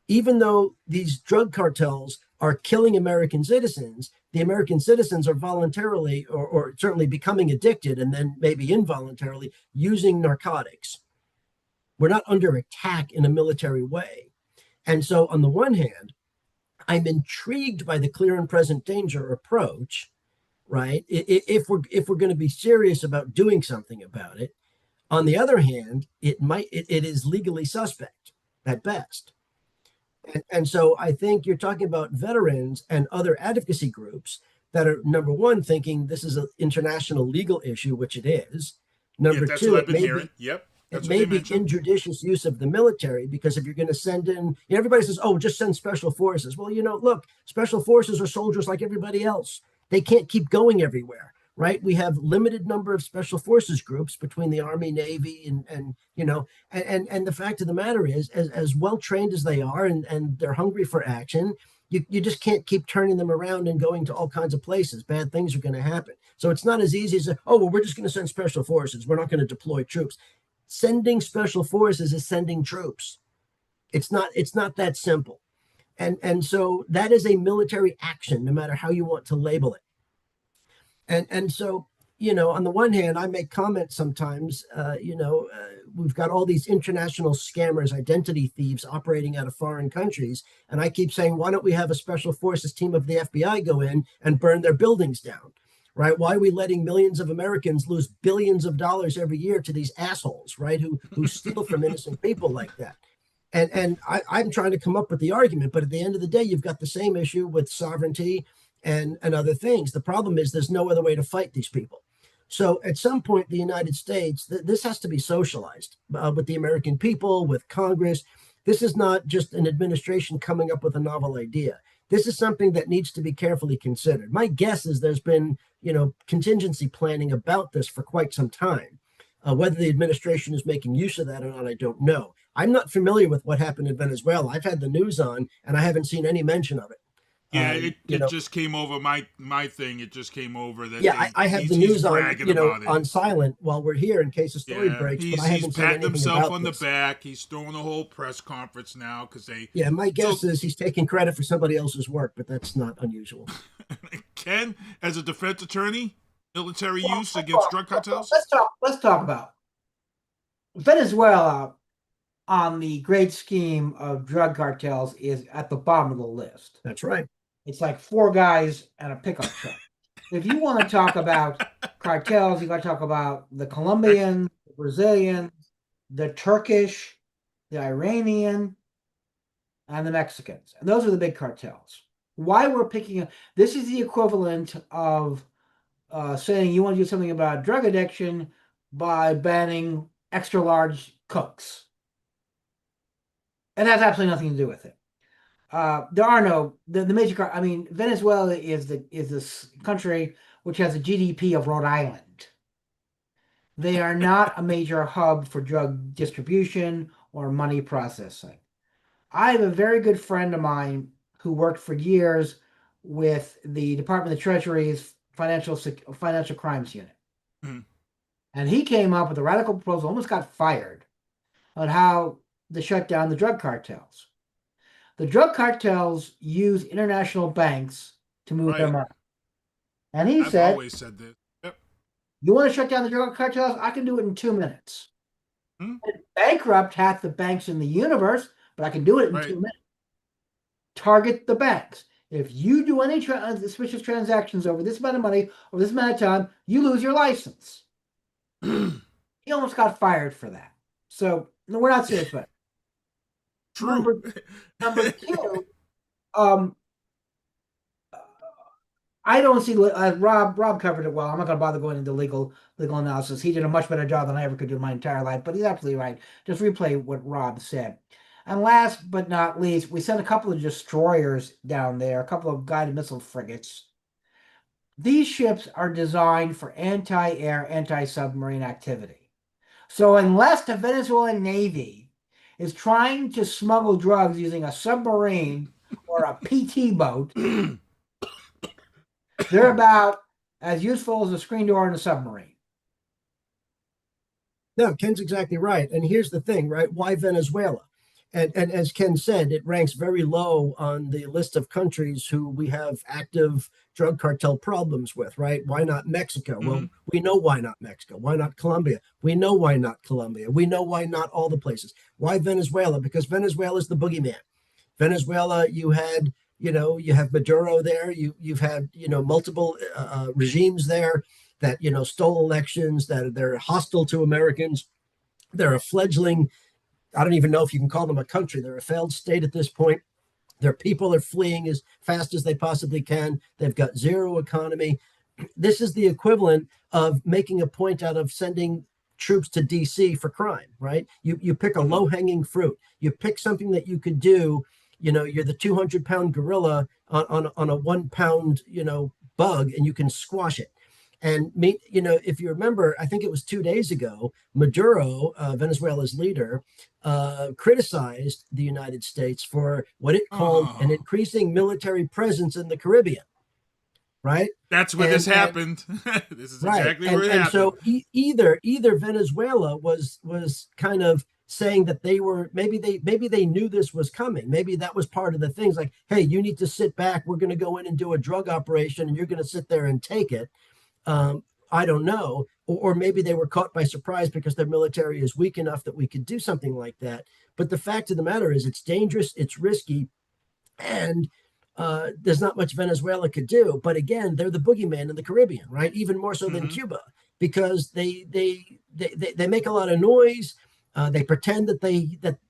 Even though these drug cartels are killing American citizens, the American citizens are voluntarily or certainly becoming addicted, and then maybe involuntarily using narcotics. We're not under attack in a military way. And so on the one hand, I'm intrigued by the clear and present danger approach, right? If we're going to be serious about doing something about it. On the other hand, it is legally suspect at best. And so I think you're talking about veterans and other advocacy groups that are, number one, thinking this is an international legal issue, which it is. Number that's two, what I've been hearing. Yep. It may be injudicious use of the military, because if you're going to send in, everybody says, oh, just send special forces. Well, look, special forces are soldiers like everybody else. They can't keep going everywhere, right? We have limited number of special forces groups between the Army, Navy, and the fact of the matter is, as well trained as they are, and they're hungry for action, you just can't keep turning them around and going to all kinds of places. Bad things are going to happen. So it's not as easy as, we're just going to send special forces. We're not going to deploy troops. Sending special forces is sending troops. It's not that simple. And so that is a military action, no matter how you want to label it. And so, on the one hand, I make comments sometimes, we've got all these international scammers, identity thieves operating out of foreign countries. And I keep saying, why don't we have a special forces team of the FBI go in and burn their buildings down? Right? Why are we letting millions of Americans lose billions of dollars every year to these assholes, right? Who steal from innocent people like that? And I'm trying to come up with the argument, but at the end of the day, you've got the same issue with sovereignty and other things. The problem is there's no other way to fight these people. So at some point, the United States, this has to be socialized with the American people, with Congress. This is not just an administration coming up with a novel idea. This is something that needs to be carefully considered. My guess is there's been, contingency planning about this for quite some time. Whether the administration is making use of that or not, I don't know. I'm not familiar with what happened in Venezuela. I've had the news on, and I haven't seen any mention of it. Yeah, it just came over my thing. It just came over that. Yeah, I have the news on, on silent while we're here in case a story breaks. But I haven't he's seen patting anything himself about on this. the back. He's throwing a whole press conference now because they. Yeah, my guess is he's taking credit for somebody else's work, but that's not unusual. Ken, as a defense attorney, military use against drug cartels. Let's talk about Venezuela. on the great scheme of drug cartels is at the bottom of the list. That's right. It's like 4 guys and a pickup truck. If you want to talk about cartels, you got to talk about the Colombian, the Brazilian, the Turkish, the Iranian, and the Mexicans. And those are the big cartels. Why we're picking this is the equivalent of saying you want to do something about drug addiction by banning extra large Cokes. It has absolutely nothing to do with it. There are no the major. I mean, Venezuela is this country which has a GDP of Rhode Island. They are not a major hub for drug distribution or money processing. I have a very good friend of mine who worked for years with the Department of Treasury's Financial Crimes Unit. Mhm. And he came up with a radical proposal, almost got fired, on how to shut down the drug cartels. The drug cartels use international banks to move their money. And he I've said, always said this. Yep. you want to shut down the drug cartels? I can do it in 2 minutes. Hmm? Bankrupt half the banks in the universe, but I can do it in 2 minutes. Target the banks. If you do any suspicious transactions over this amount of money, over this amount of time, you lose your license. He almost got fired for that. So, no, we're not serious about it. True. Number 2, I don't see Rob covered it well. I'm not going to bother going into legal analysis. He did a much better job than I ever could do in my entire life, but he's absolutely right. Just replay what Rob said. And last but not least, we sent a couple of destroyers down there, a couple of guided missile frigates. These ships are designed for anti-air, anti-submarine activity. So unless the Venezuelan Navy is trying to smuggle drugs using a submarine or a PT boat, they're about as useful as a screen door in a submarine. No, Ken's exactly right. And here's the thing, right? Why Venezuela? And as Ken said, it ranks very low on the list of countries who we have active drug cartel problems with, right? Why not Mexico? Mm-hmm. Well, we know why not Mexico. Why not Colombia? We know why not Colombia. We know why not all the places. Why Venezuela? Because Venezuela is the boogeyman. Venezuela, you have Maduro there. You've had, multiple regimes there that, stole elections, that they're hostile to Americans. They're a fledgling, I don't even know if you can call them a country. They're a failed state at this point. Their people are fleeing as fast as they possibly can. They've got zero economy. This is the equivalent of making a point out of sending troops to DC for crime, right? You pick a low-hanging fruit. You pick something that you could do. You're the 200-pound gorilla on a 1-pound, bug, and you can squash it. And if you remember, I think it was 2 days ago, Maduro, Venezuela's leader, criticized the United States for what it called an increasing military presence in the Caribbean. Right? That's where this happened. This is exactly where it happened. So either Venezuela was kind of saying that maybe they knew this was coming. Maybe that was part of the things, like, hey, you need to sit back. We're going to go in and do a drug operation, and you're going to sit there and take it. I don't know. Or maybe they were caught by surprise because their military is weak enough that we could do something like that. But the fact of the matter is, it's dangerous, it's risky, and there's not much Venezuela could do. But again, they're the boogeyman in the Caribbean, right? Even more so than Cuba, because they make a lot of noise. They pretend that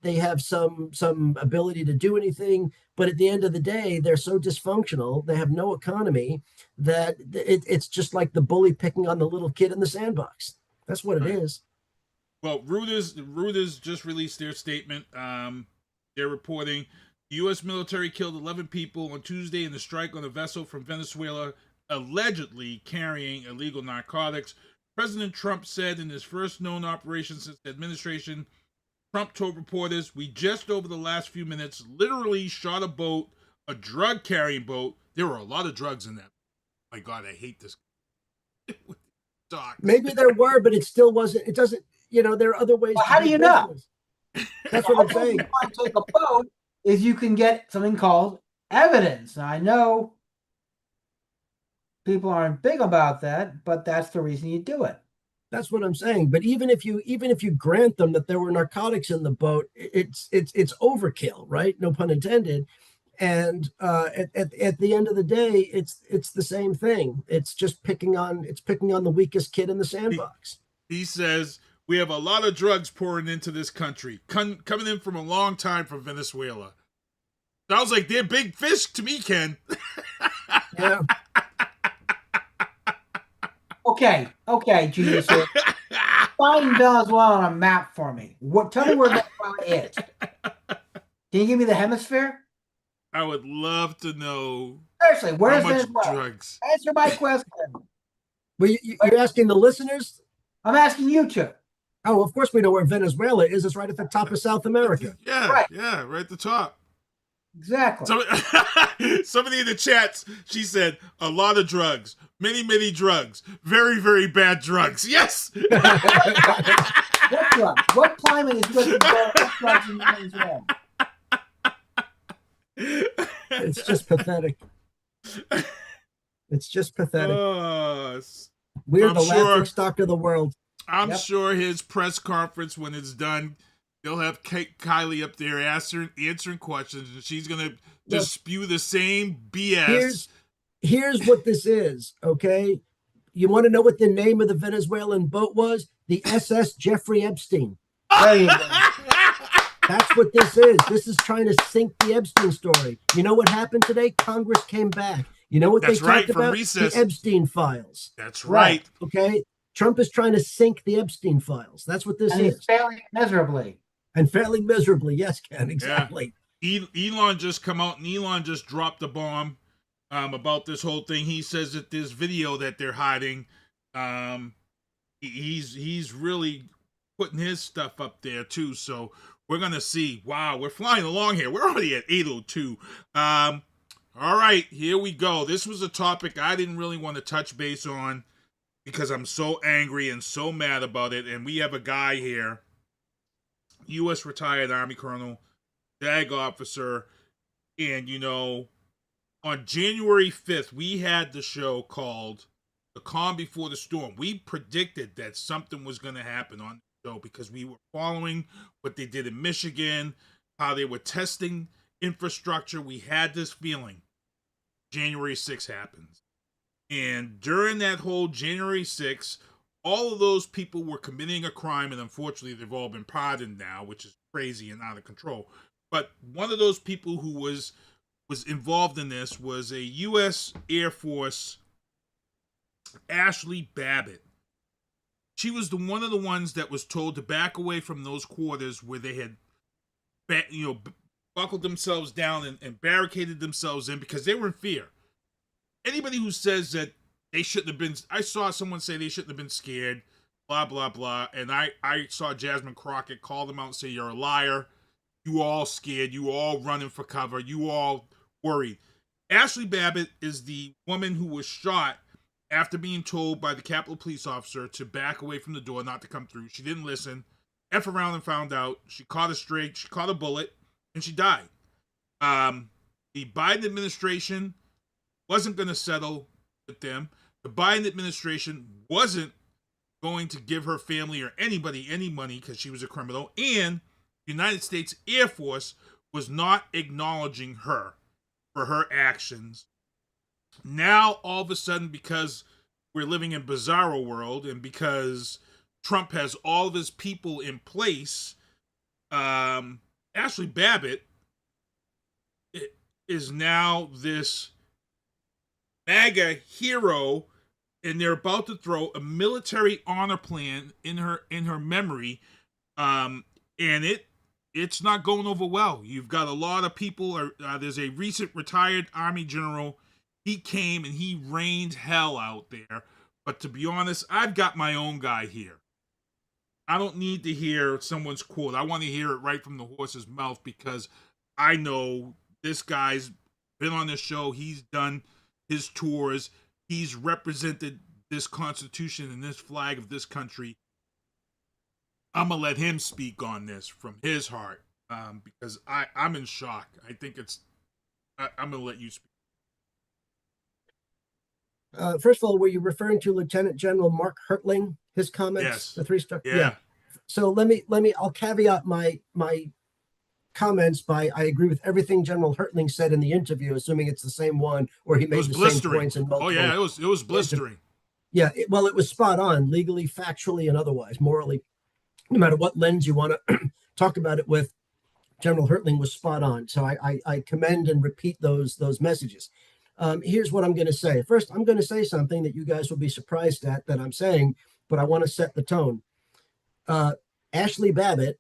they have some ability to do anything, but at the end of the day, they're so dysfunctional. They have no economy that it's just like the bully picking on the little kid in the sandbox. That's what it is. Well, Reuters just released their statement. They're reporting the U.S. military killed 11 people on Tuesday in the strike on a vessel from Venezuela, allegedly carrying illegal narcotics. President Trump said in his first known operation since the administration, Trump told reporters, "We just over the last few minutes literally shot a boat, a drug-carrying boat." There were a lot of drugs in that. My God, I hate this. Maybe there were, but it still wasn't. It doesn't. There are other ways. Well, how do you know? That's what I'm saying. If you take a boat, is you can get something called evidence. Now, I know people aren't big about that, but that's the reason you do it. That's what I'm saying. But even if you grant them that there were narcotics in the boat, it's overkill, right? No pun intended. And at the end of the day, it's the same thing. It's just picking on the weakest kid in the sandbox. He says we have a lot of drugs pouring into this country, coming in from a long time from Venezuela. Sounds like they're big fish to me, Ken. Yeah. Okay, genius. Find Venezuela on a map for me. Tell me where Venezuela is. Can you give me the hemisphere? I would love to know. Seriously, where's how much Venezuela? drugs? Answer my question. Well, you're asking the listeners? I'm asking you two. Oh, of course we know where Venezuela is. It's right at the top of South America. Yeah, Right. Yeah, right at the top. Exactly. Somebody in the chats, she said, a lot of drugs. Many, many drugs. Very, very bad drugs. Yes! What drugs? What climate is good for drugs in Venezuela? It's just pathetic. It's just pathetic. We're the laughing stock of the world. I'm sure his press conference, when it's done, they'll have Kylie up there answering questions, and she's going to just spew the same BS. Here's what this is, okay? You want to know what the name of the Venezuelan boat was? The SS Jeffrey Epstein. That's what this is. This is trying to sink the Epstein story. You know what happened today? Congress came back. You know what they talked about? Recess. The Epstein files. That's right. Okay? Trump is trying to sink the Epstein files. That's what this is. And he's failing miserably. And failing miserably. Yes, Ken, exactly. Yeah. Elon just come out and Elon just dropped the bomb about this whole thing. He says that this video that they're hiding, he's really putting his stuff up there too. So we're going to see. Wow, we're flying along here. We're already at 8:02. All right, here we go. This was a topic I didn't really want to touch base on because I'm so angry and so mad about it. And we have a guy here, U.S. retired Army Colonel, JAG officer. And, you know, on January 5th, we had the show called The Calm Before the Storm. We predicted that something was going to happen on the show because we were following what they did in Michigan, how they were testing infrastructure. We had this feeling. January 6th happens. And during that whole January 6th, all of those people were committing a crime, and unfortunately they've all been pardoned now, which is crazy and out of control. But one of those people who was involved in this was a U.S. Air Force, Ashli Babbit. She was one of the ones that was told to back away from those quarters where they had, buckled themselves down and barricaded themselves in because they were in fear. Anybody who says that they shouldn't have been, I saw someone say they shouldn't have been scared, blah, blah, blah. And I saw Jasmine Crockett call them out and say, you're a liar. You all scared. You all running for cover. You all worried. Ashli Babbit is the woman who was shot after being told by the Capitol police officer to back away from the door, not to come through. She didn't listen. F around and found out. She caught a stray. She caught a bullet, and she died. The Biden administration wasn't going to settle with them. The Biden administration wasn't going to give her family or anybody any money because she was a criminal. And the United States Air Force was not acknowledging her for her actions. Now, all of a sudden, because we're living in bizarro world and because Trump has all of his people in place, Ashli Babbit is now this MAGA hero, and they're about to throw a military honor plan in her memory, and it's not going over well. You've got a lot of people. There's a recent retired Army general. He came and he rained hell out there. But to be honest, I've got my own guy here. I don't need to hear someone's quote. I want to hear it right from the horse's mouth because I know this guy's been on this show. He's done his tours. He's represented this Constitution and this flag of this country. I'm going to let him speak on this from his heart because I'm in shock. I think I'm going to let you speak. First of all, were you referring to Lieutenant General Mark Hertling? His comments, Yes. the 3-star. Yeah. So let me. I'll caveat my comments by I agree with everything General Hertling said in the interview, assuming it's the same one where he made the same points in multiple. Oh yeah, it was blistering. Yeah, well, it was spot on, legally, factually, and otherwise, morally. No matter what lens you want to talk about it with, General Hertling was spot on. So I commend and repeat those messages. Here's what I'm going to say. First, I'm going to say something that you guys will be surprised at that I'm saying, but I want to set the tone. Ashli Babbit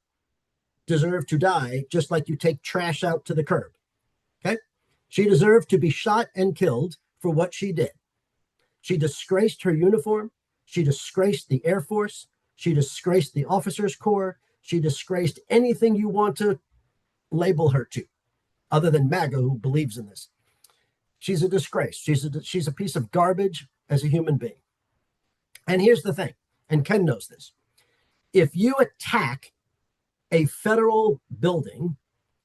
deserved to die just like you take trash out to the curb. Okay? She deserved to be shot and killed for what she did. She disgraced her uniform. She disgraced the Air Force. She disgraced the Officers Corps. She disgraced anything you want to label her to, other than MAGA, who believes in this. She's a disgrace. She's a piece of garbage as a human being. And here's the thing, and Ken knows this. If you attack a federal building,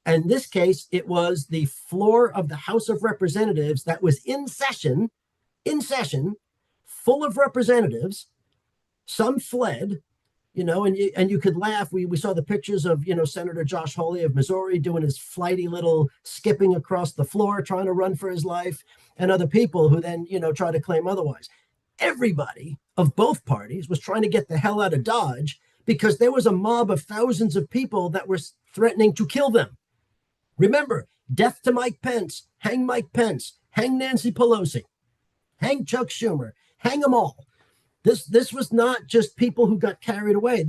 and in this case, it was the floor of the House of Representatives that was in session, full of representatives. Some fled, and you could laugh. We saw the pictures of, Senator Josh Hawley of Missouri doing his flighty little skipping across the floor, trying to run for his life, and other people who then, try to claim otherwise. Everybody of both parties was trying to get the hell out of Dodge because there was a mob of thousands of people that were threatening to kill them. Remember, death to Mike Pence, hang Nancy Pelosi, hang Chuck Schumer, hang them all. This was not just people who got carried away.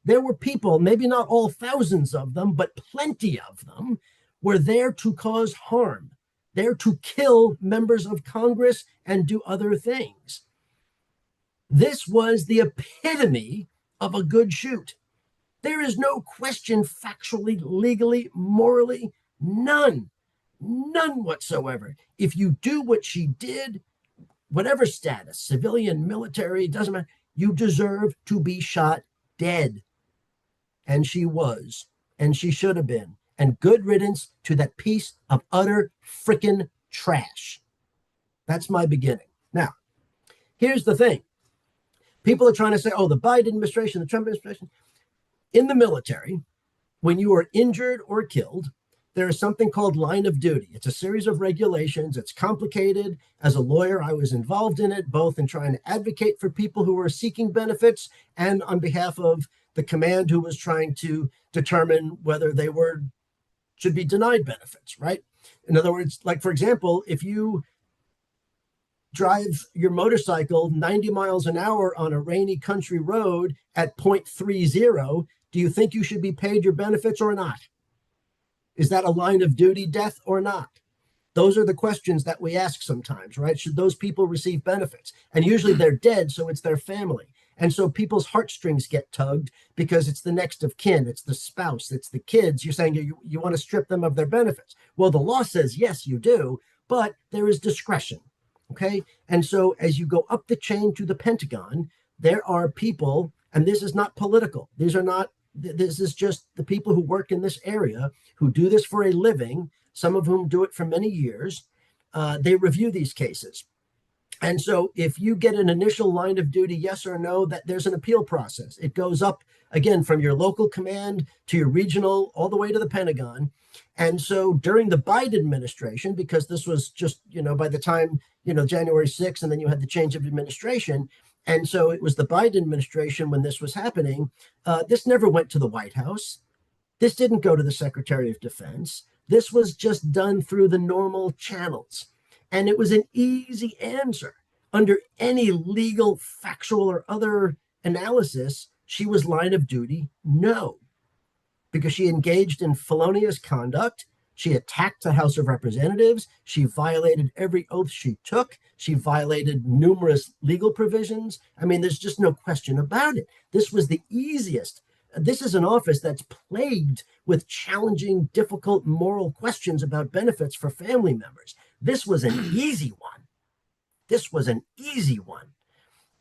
There were people, maybe not all thousands of them, but plenty of them were there to cause harm, there to kill members of Congress and do other things. This was the epitome of a good shoot. There is no question factually, legally, morally, none whatsoever. If you do what she did, whatever status, civilian, military, doesn't matter, you deserve to be shot dead. And she was, and she should have been. And good riddance to that piece of utter frickin' trash. That's my beginning. Now, here's the thing. People are trying to say, the Biden administration, the Trump administration. In the military, when you are injured or killed, there is something called line of duty. It's a series of regulations. It's complicated. As a lawyer, I was involved in it, both in trying to advocate for people who were seeking benefits and on behalf of the command who was trying to determine whether they should be denied benefits, right? In other words, like, for example, if you drive your motorcycle 90 miles an hour on a rainy country road at 0.30, do you think you should be paid your benefits or not? Is that a line of duty death or not? Those are the questions that we ask sometimes, right? Should those people receive benefits? And usually they're dead, so it's their family. And so people's heartstrings get tugged because it's the next of kin, it's the spouse, it's the kids. You're saying you want to strip them of their benefits. Well, the law says, yes, you do, but there is discretion, okay? And so as you go up the chain to the Pentagon, there are people, and this is not political. This is just the people who work in this area who do this for a living, some of whom do it for many years. They review these cases. And so if you get an initial line of duty, yes or no, that there's an appeal process. It goes up, again, from your local command to your regional, all the way to the Pentagon. And so during the Biden administration, because this was just, by the time, January 6th, and then you had the change of administration. And so it was the Biden administration when this was happening. This never went to the White House. This didn't go to the Secretary of Defense. This was just done through the normal channels. And it was an easy answer. Under any legal, factual, or other analysis, she was line of duty, no. Because she engaged in felonious conduct. She attacked the House of Representatives. She violated every oath she took. She violated numerous legal provisions. I mean, there's just no question about it. This was the easiest. This is an office that's plagued with challenging, difficult moral questions about benefits for family members. This was an easy one.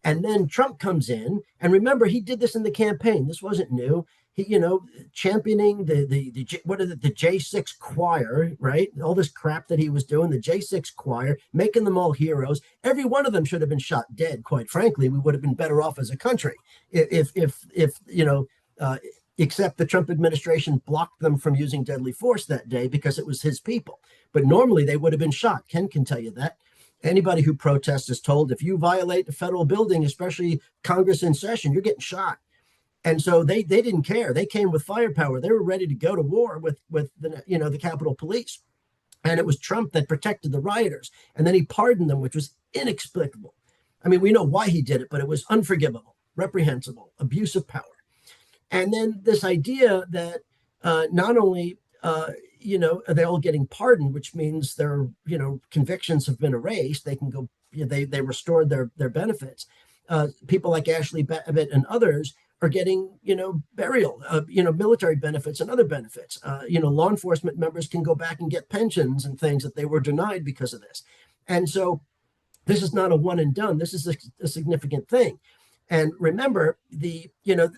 And then Trump comes in, and remember, he did this in the campaign. This wasn't new. He, championing the J6 choir, right? All this crap that he was doing, the J6 choir, making them all heroes. Every one of them should have been shot dead. Quite frankly, we would have been better off as a country if except the Trump administration blocked them from using deadly force that day because it was his people. But normally they would have been shot. Ken can tell you that. Anybody who protests is told if you violate a federal building, especially Congress in session, you're getting shot. And so they didn't care. They came with firepower. They were ready to go to war with the Capitol Police. And it was Trump that protected the rioters. And then he pardoned them, which was inexplicable. I mean, we know why he did it, but it was unforgivable, reprehensible, abuse of power. And then this idea that not only are they all getting pardoned, which means their convictions have been erased. They can go. They restored their benefits. People like Ashli, Babbit, and others are getting burial, military benefits and other benefits. Law enforcement members can go back and get pensions and things that they were denied because of this. And so this is not a one and done. This is a significant thing. And remember,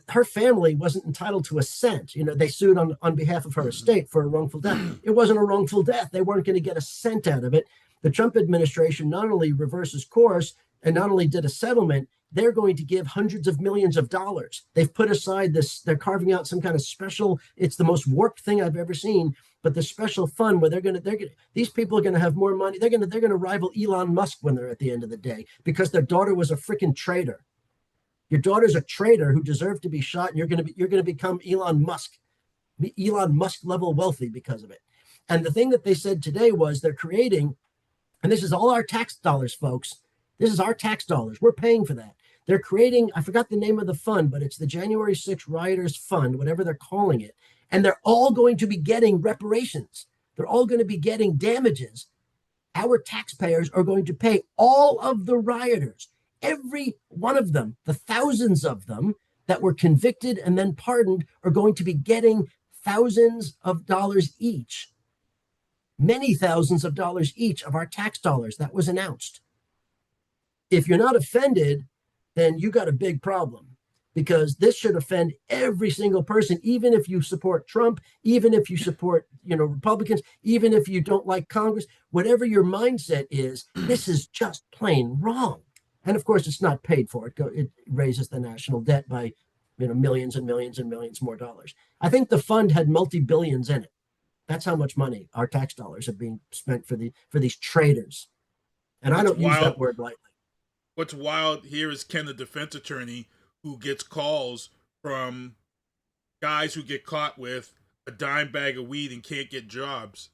her family wasn't entitled to a cent. They sued on behalf of her estate for a wrongful death. It wasn't a wrongful death. They weren't going to get a cent out of it. The Trump administration not only reverses course and not only did a settlement, they're going to give hundreds of millions of dollars. They've put aside this, they're carving out some kind of special, it's the most warped thing I've ever seen, but the special fund where these people are going to have more money. They're going to rival Elon Musk when they're at the end of the day because their daughter was a freaking traitor. Your daughter's a traitor who deserved to be shot, and you're going to become Elon Musk level wealthy because of it. And the thing that they said today was they're creating, and this is all our tax dollars, folks. This is our tax dollars. We're paying for that. They're creating, I forgot the name of the fund, but it's the January 6th Rioters Fund, whatever they're calling it. And they're all going to be getting reparations. They're all going to be getting damages. Our taxpayers are going to pay all of the rioters. Every one of them, the thousands of them that were convicted and then pardoned, are going to be getting thousands of dollars each. Many thousands of dollars each of our tax dollars. That was announced. If you're not offended, then you got a big problem, because this should offend every single person, even if you support Trump, even if you support, Republicans, even if you don't like Congress, whatever your mindset is, this is just plain wrong. And of course, it's not paid for. It raises the national debt by, millions and millions and millions more dollars. I think the fund had multi-billions in it. That's how much money our tax dollars are being spent for these traitors. And I don't use that word lightly. What's wild here is Ken, the defense attorney, who gets calls from guys who get caught with a dime bag of weed and can't get jobs.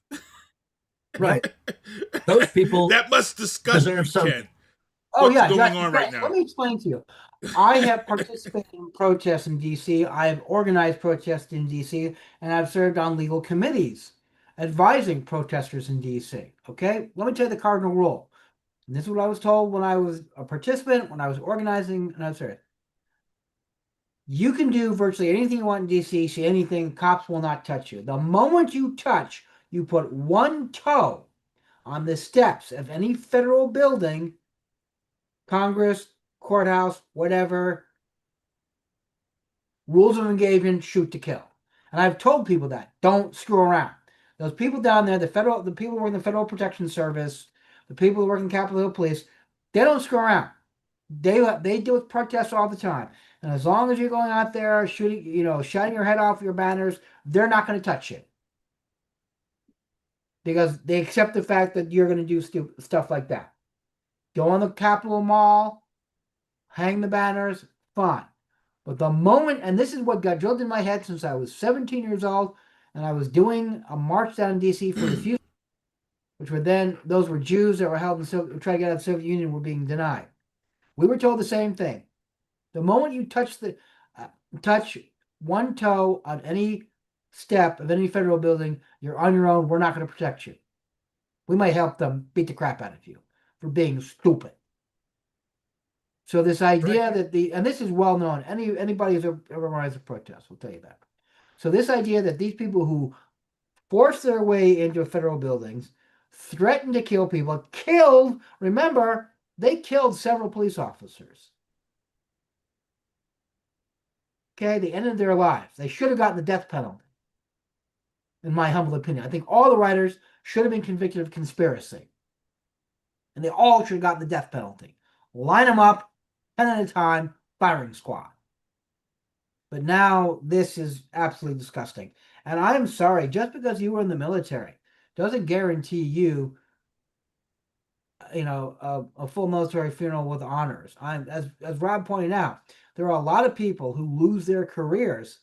Right. Those people that must disgust you, Ken. Oh, What's going on right now? Let me explain to you. I have participated in protests in D.C. I have organized protests in D.C. and I've served on legal committees advising protesters in D.C. Okay? Let me tell you the cardinal rule. And this is what I was told when I was a participant, when I was organizing, and I was there. You can do virtually anything you want in D.C., see anything, cops will not touch you. The moment you put one toe on the steps of any federal building, Congress, courthouse, whatever, rules of engagement, shoot to kill. And I've told people that. Don't screw around. Those people down there, the people who work in the Federal Protection Service, the people who work in Capitol Hill Police, they don't screw around. They deal with protests all the time. And as long as you're going out there shooting, shutting your head off your banners, they're not going to touch you. Because they accept the fact that you're going to do stuff like that. Go on the Capitol Mall, hang the banners, fine. But the moment, and this is what got drilled in my head since I was 17 years old, and I was doing a march down in D.C. for the few, those were Jews that were held in trying to get out of the Soviet Union, were being denied. We were told the same thing. The moment you touch one toe on any step of any federal building, you're on your own. We're not going to protect you. We might help them beat the crap out of you for being stupid. So this idea that and this is well known, anybody who's ever organized a protest will tell you that. So this idea that these people who force their way into federal buildings, threaten to kill people, remember, they killed several police officers. Okay, they ended their lives. They should have gotten the death penalty, in my humble opinion. I think all the writers should have been convicted of conspiracy. And they all should have gotten the death penalty. Line them up, 10 at a time, firing squad. But now this is absolutely disgusting. And I'm sorry, just because you were in the military doesn't guarantee you, a full military funeral with honors. As Rob pointed out, there are a lot of people who lose their careers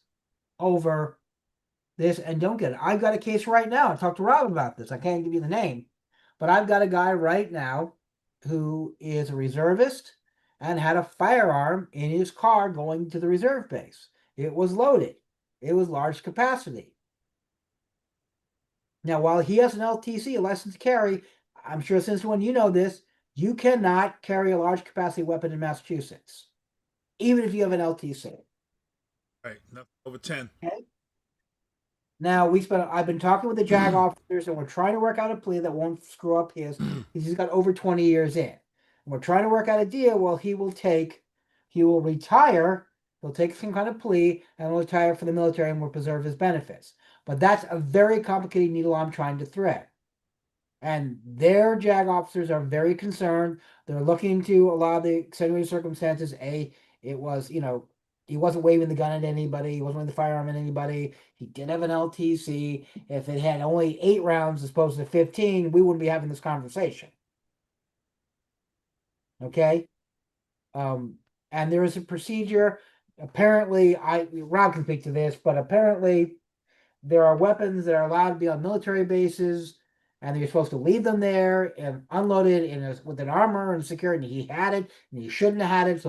over this and don't get it. I've got a case right now. I talked to Rob about this. I can't give you the name, but I've got a guy right now who is a reservist and had a firearm in his car going to the reserve base. It was loaded. It was large capacity. Now, while he has an LTC, a license to carry, I'm sure since when you know this, you cannot carry a large capacity weapon in Massachusetts, even if you have an LTC. Right, nothing over 10. Okay. Now I've been talking with the JAG officers, and we're trying to work out a plea that won't screw up his. He's got over 20 years in. And we're trying to work out a deal. Well, he will retire. He'll take some kind of plea and will retire for the military and will preserve his benefits. But that's a very complicated needle I'm trying to thread. And their JAG officers are very concerned. They're looking into a lot of the extenuating circumstances. It was, he wasn't waving the gun at anybody. He wasn't waving the firearm at anybody. He did have an LTC. If it had only 8 rounds as opposed to 15, we wouldn't be having this conversation. Okay? And there is a procedure. Apparently, Rob can speak to this, but apparently there are weapons that are allowed to be on military bases, and you're supposed to leave them there and unloaded with an armor and security. And he had it, and he shouldn't have had it,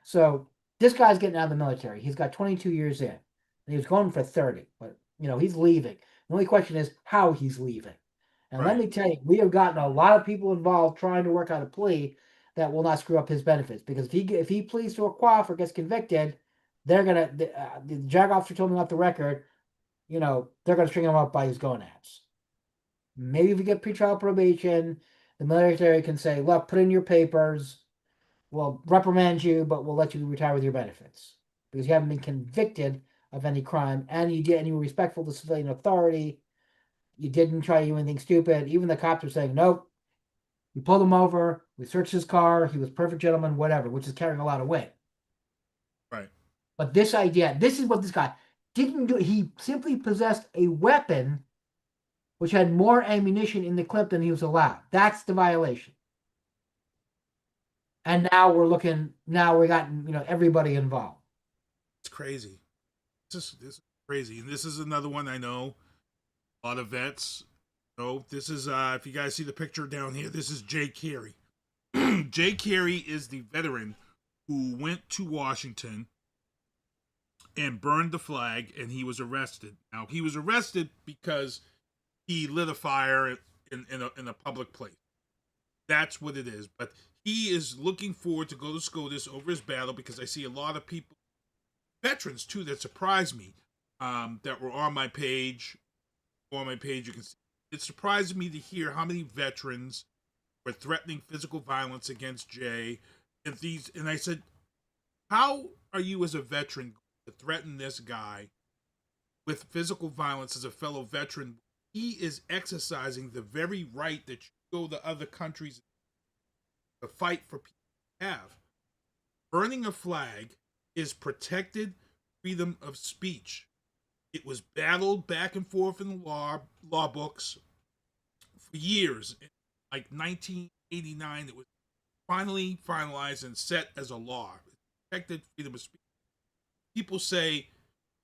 so this guy's getting out of the military. He's got 22 years in. And he was going for 30, but he's leaving. The only question is how he's leaving. And let me tell you, we have gotten a lot of people involved trying to work out a plea that will not screw up his benefits. Because if he pleads to a quaff or gets convicted, they're gonna the JAG officer told me off the record, they're gonna string him up by his gonads. Maybe if you get pretrial probation, the military can say, look, put in your papers. We'll reprimand you, but we'll let you retire with your benefits because you haven't been convicted of any crime, and you were respectful to civilian authority. You didn't try to do anything stupid. Even the cops are saying, nope. We pulled him over. We searched his car. He was a perfect gentleman, whatever, which is carrying a lot of weight. Right. But this idea, this is what this guy didn't do. He simply possessed a weapon which had more ammunition in the clip than he was allowed. That's the violation. And now we got everybody involved. It's crazy. This is crazy. And this is another one I know. A lot of vets. This is if you guys see the picture down here, this is Jay Carey. Jay Carey is the veteran who went to Washington and burned the flag, and he was arrested. Now he was arrested because he lit a fire in a public place. That's what it is. But he is looking forward to go to SCOTUS over his battle because I see a lot of people, veterans too, that surprised me, that were on my page. On my page, you can see. It surprised me to hear how many veterans were threatening physical violence against Jay. And I said, how are you as a veteran to threaten this guy with physical violence as a fellow veteran? He is exercising the very right that you go to other countries to fight for people to have. Burning a flag is protected freedom of speech. It was battled back and forth in the law books for years. In like 1989, it was finally finalized and set as a law. It protected freedom of speech. People say,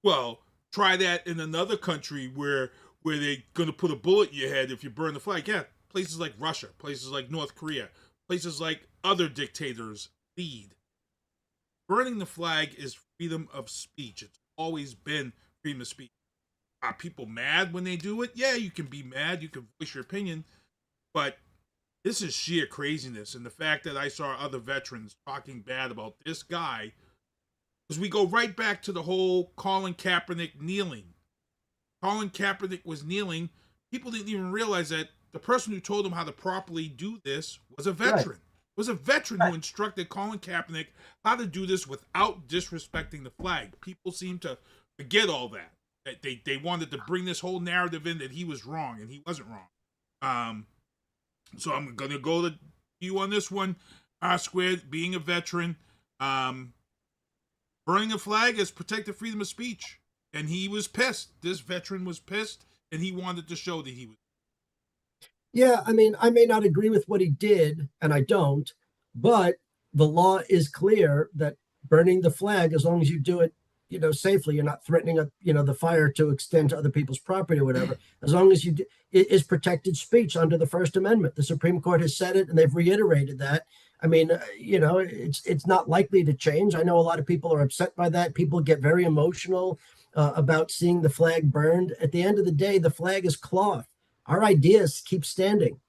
well, try that in another country where they're going to put a bullet in your head if you burn the flag. Yeah, places like Russia, places like North Korea, places like other dictators lead. Burning the flag is freedom of speech. It's always been freedom of speech. Are people mad when they do it? Yeah, you can be mad. You can voice your opinion. But this is sheer craziness. And the fact that I saw other veterans talking bad about this guy, because we go right back to the whole Colin Kaepernick kneeling. Colin Kaepernick was kneeling. People didn't even realize that the person who told him how to properly do this was a veteran. was a veteran who instructed Colin Kaepernick how to do this without disrespecting the flag. People seem to forget all that. They wanted to bring this whole narrative in that he was wrong, and he wasn't wrong. So I'm going to go to you on this one, R-Squared, being a veteran. Burning a flag has protected freedom of speech. And he was pissed. This veteran was pissed, and he wanted to show that he was. Yeah, I mean, I may not agree with what he did, and I don't, but the law is clear that burning the flag, as long as you do it, safely, you're not threatening, the fire to extend to other people's property or whatever. As long as it is protected speech under the First Amendment. The Supreme Court has said it, and they've reiterated that. I mean, it's not likely to change. I know a lot of people are upset by that. People get very emotional about seeing the flag burned. At the end of the day, the flag is cloth. Our ideas keep standing.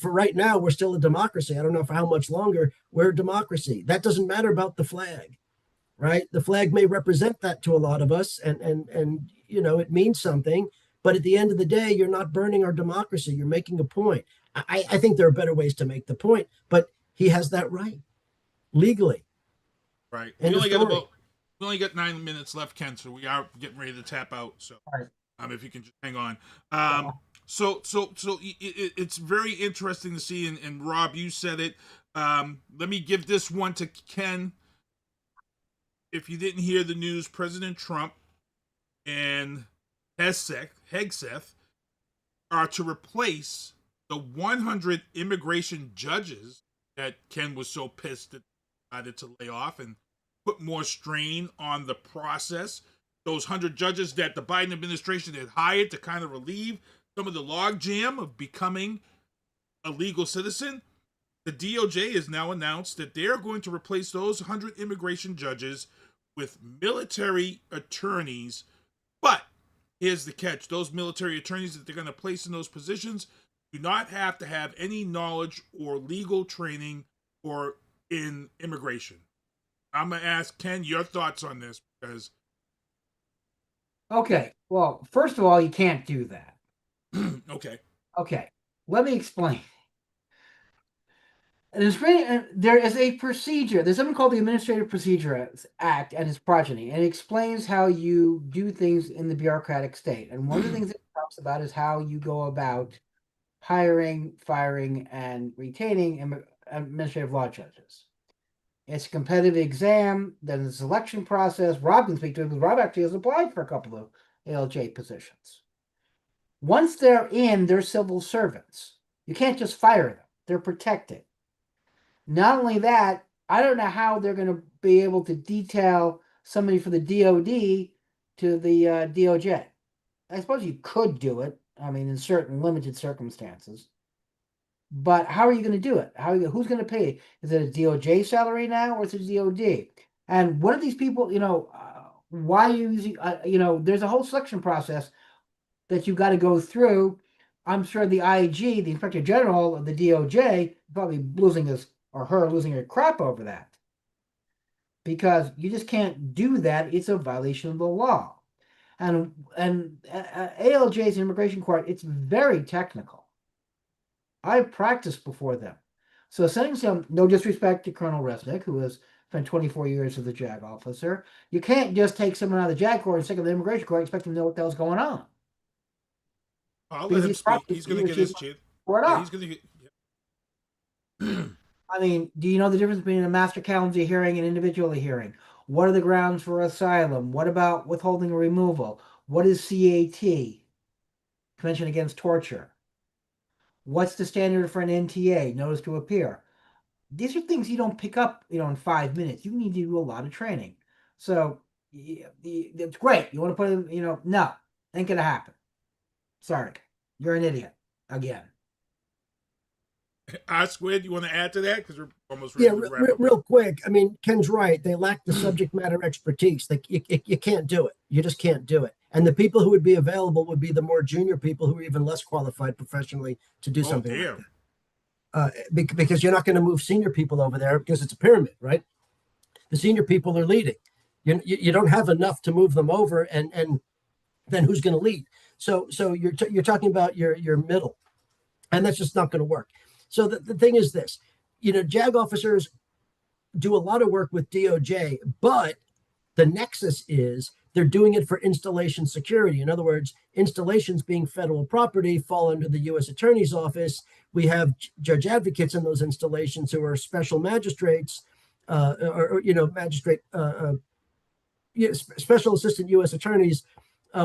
For right now, we're still a democracy. I don't know for how much longer we're a democracy. That doesn't matter about the flag, right? The flag may represent that to a lot of us, and it means something. But at the end of the day, you're not burning our democracy. You're making a point. I think there are better ways to make the point, but he has that right legally. Right. We only got 9 minutes left, Ken, so we are getting ready to tap out. So, if you can just hang on. So it's very interesting to see, and Rob, you said it. Let me give this one to Ken. If you didn't hear the news, President Trump and Hegseth are to replace the 100 immigration judges that Ken was so pissed that decided to lay off and put more strain on the process. Those 100 judges that the Biden administration had hired to kind of relieve some of the logjam of becoming a legal citizen. The DOJ has now announced that they're going to replace those 100 immigration judges with military attorneys. But here's the catch. Those military attorneys that they're going to place in those positions do not have to have any knowledge or legal training or in immigration. I'm going to ask Ken your thoughts on this because. Okay. Well, first of all, you can't do that. Okay. Let me explain. There is a procedure. There's something called the Administrative Procedure Act and its progeny, and it explains how you do things in the bureaucratic state. And one of the things it talks about is how you go about hiring, firing, and retaining administrative law judges. It's a competitive exam, then the selection process. Rob can speak to it because Rob actually has applied for a couple of ALJ positions. Once they're in, they're civil servants. You can't just fire them. They're protected. Not only that, I don't know how they're going to be able to detail somebody for the DOD to the DOJ. I suppose you could do it, in certain limited circumstances. But how are you going to do it? Who's going to pay? Is it a DOJ salary now, or is it a DOD? And what are these people, why are you using, there's a whole selection process that you've got to go through. I'm sure the IG, the Inspector General of the DOJ, probably losing her crap over that. Because you just can't do that. It's a violation of the law. And ALJ's immigration court, it's very technical. I practiced before them. So sending some, no disrespect to Colonel Resnick, who has spent 24 years as a JAG officer, you can't just take someone out of the JAG court and stick them in the immigration court and expect them to know what the hell's going on. I'll let him speak. He's going to get his chance. Yeah, he's going to get. Do you know the difference between a master calendar hearing and individual hearing? What are the grounds for asylum? What about withholding or removal? What is CAT? Convention Against Torture. What's the standard for an NTA, notice to appear? These are things you don't pick up, in 5 minutes. You need to do a lot of training. So it's great. You want to put it, no, ain't gonna happen. Sorry, you're an idiot again. R-Squared, you want to add to that? Because we're almost ready to wrap up. Real quick. Ken's right. They lack the subject matter expertise. You can't do it. You just can't do it. And the people who would be available would be the more junior people who are even less qualified professionally to do something like that. Because you're not going to move senior people over there because it's a pyramid, right? The senior people are leading. You don't have enough to move them over, and then who's going to lead? So you're talking about your middle, and that's just not going to work. So the thing is this, JAG officers do a lot of work with DOJ, but the nexus is they're doing it for installation security. In other words, installations being federal property fall under the U.S. Attorney's Office. We have judge advocates in those installations who are special magistrates, special assistant U.S. attorneys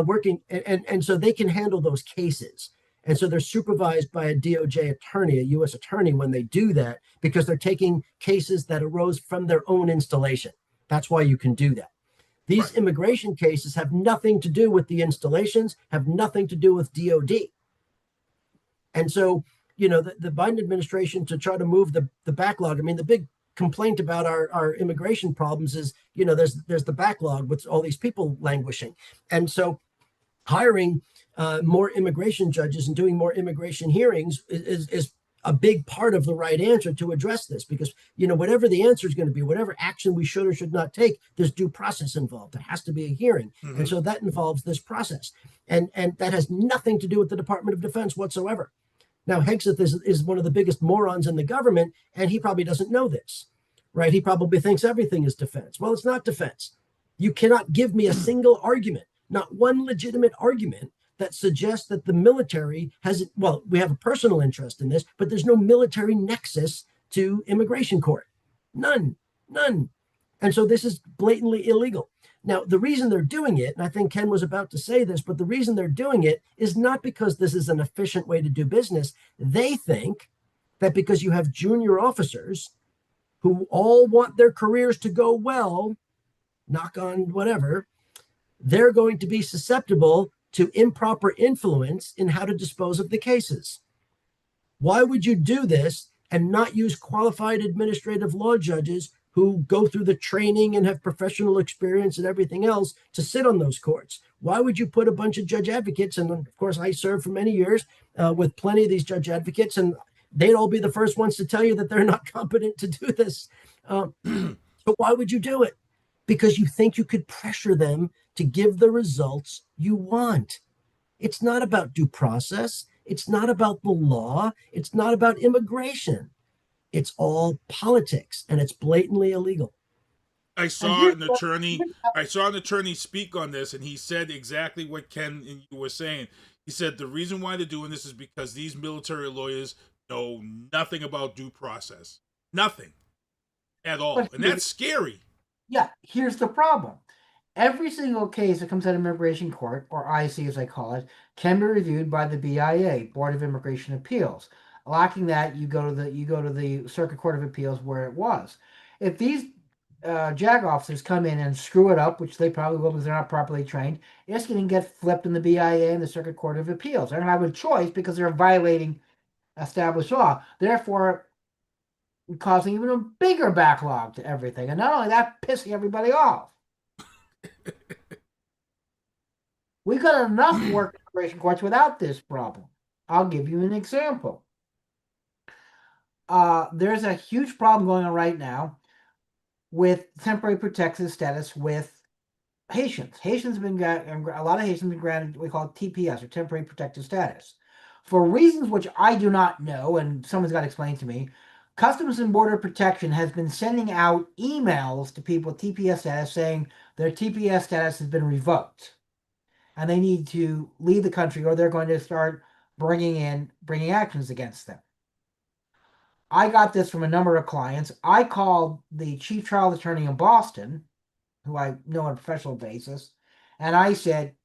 working, and so they can handle those cases. And so they're supervised by a DOJ attorney, a U.S. attorney, when they do that, because they're taking cases that arose from their own installation. That's why you can do that. These immigration cases have nothing to do with the installations, have nothing to do with DOD. And so, the Biden administration, to try to move the backlog, I mean, the big complaint about our immigration problems is, there's the backlog with all these people languishing. And so hiring more immigration judges and doing more immigration hearings is a big part of the right answer to address this, because whatever the answer is going to be, whatever action we should or should not take, there's due process involved. There has to be a hearing. Mm-hmm. And so that involves this process, and that has nothing to do with the Department of Defense whatsoever. Now, Hegseth is one of the biggest morons in the government, and he probably doesn't know this, right? He probably thinks everything is defense. Well, it's not defense. You cannot give me a single argument, not one legitimate argument, that suggests that the military has, we have a personal interest in this, but there's no military nexus to immigration court. None. And so this is blatantly illegal. Now, the reason they're doing it, and I think Ken was about to say this, but the reason they're doing it is not because this is an efficient way to do business. They think that because you have junior officers who all want their careers to go well, knock on whatever, they're going to be susceptible to improper influence in how to dispose of the cases. Why would you do this and not use qualified administrative law judges who go through the training and have professional experience and everything else to sit on those courts? Why would you put a bunch of judge advocates? And of course, I served for many years with plenty of these judge advocates, and they'd all be the first ones to tell you that they're not competent to do this. But why would you do it? Because you think you could pressure them to give the results you want. It's not about due process. It's not about the law. It's not about immigration. It's all politics, and it's blatantly illegal. I saw an attorney speak on this, and he said exactly what Ken and you were saying. He said the reason why they're doing this is because these military lawyers know nothing about due process. Nothing at all. And that's scary. Yeah, here's the problem. Every single case that comes out of immigration court, or IC as I call it, can be reviewed by the BIA, Board of Immigration Appeals. Lacking that, you go to the Circuit Court of Appeals where it was. If these JAG officers come in and screw it up, which they probably will because they're not properly trained, it's going to get flipped in the BIA and the Circuit Court of Appeals. They don't have a choice because they're violating established law. Therefore, causing even a bigger backlog to everything. And not only that, pissing everybody off. We've got enough work in immigration courts without this problem. I'll give you an example. There's a huge problem going on right now with temporary protected status with Haitians. A lot of Haitians have been granted what we call TPS, or temporary protected status. For reasons which I do not know, and someone's got to explain to me, Customs and Border Protection has been sending out emails to people with TPS status saying their TPS status has been revoked and they need to leave the country, or they're going to start bringing actions against them. I got this from a number of clients. I called the chief trial attorney in Boston, who I know on a professional basis, and I said,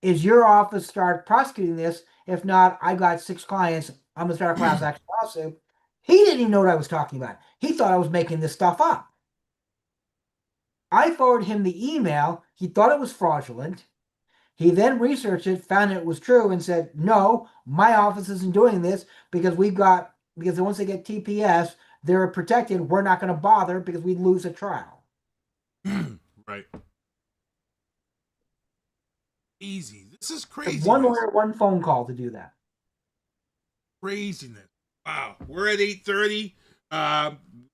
is your office start prosecuting this? If not, I got 6 clients. I'm going to start a class action lawsuit. He didn't even know what I was talking about. He thought I was making this stuff up. I forwarded him the email. He thought it was fraudulent. He then researched it, found it was true, and said, no, my office isn't doing this because once they get TPS, they're protected. We're not going to bother because we'd lose a trial. Right. Easy. This is crazy. One lawyer, one phone call to do that. Craziness. Wow. We're at 8:30.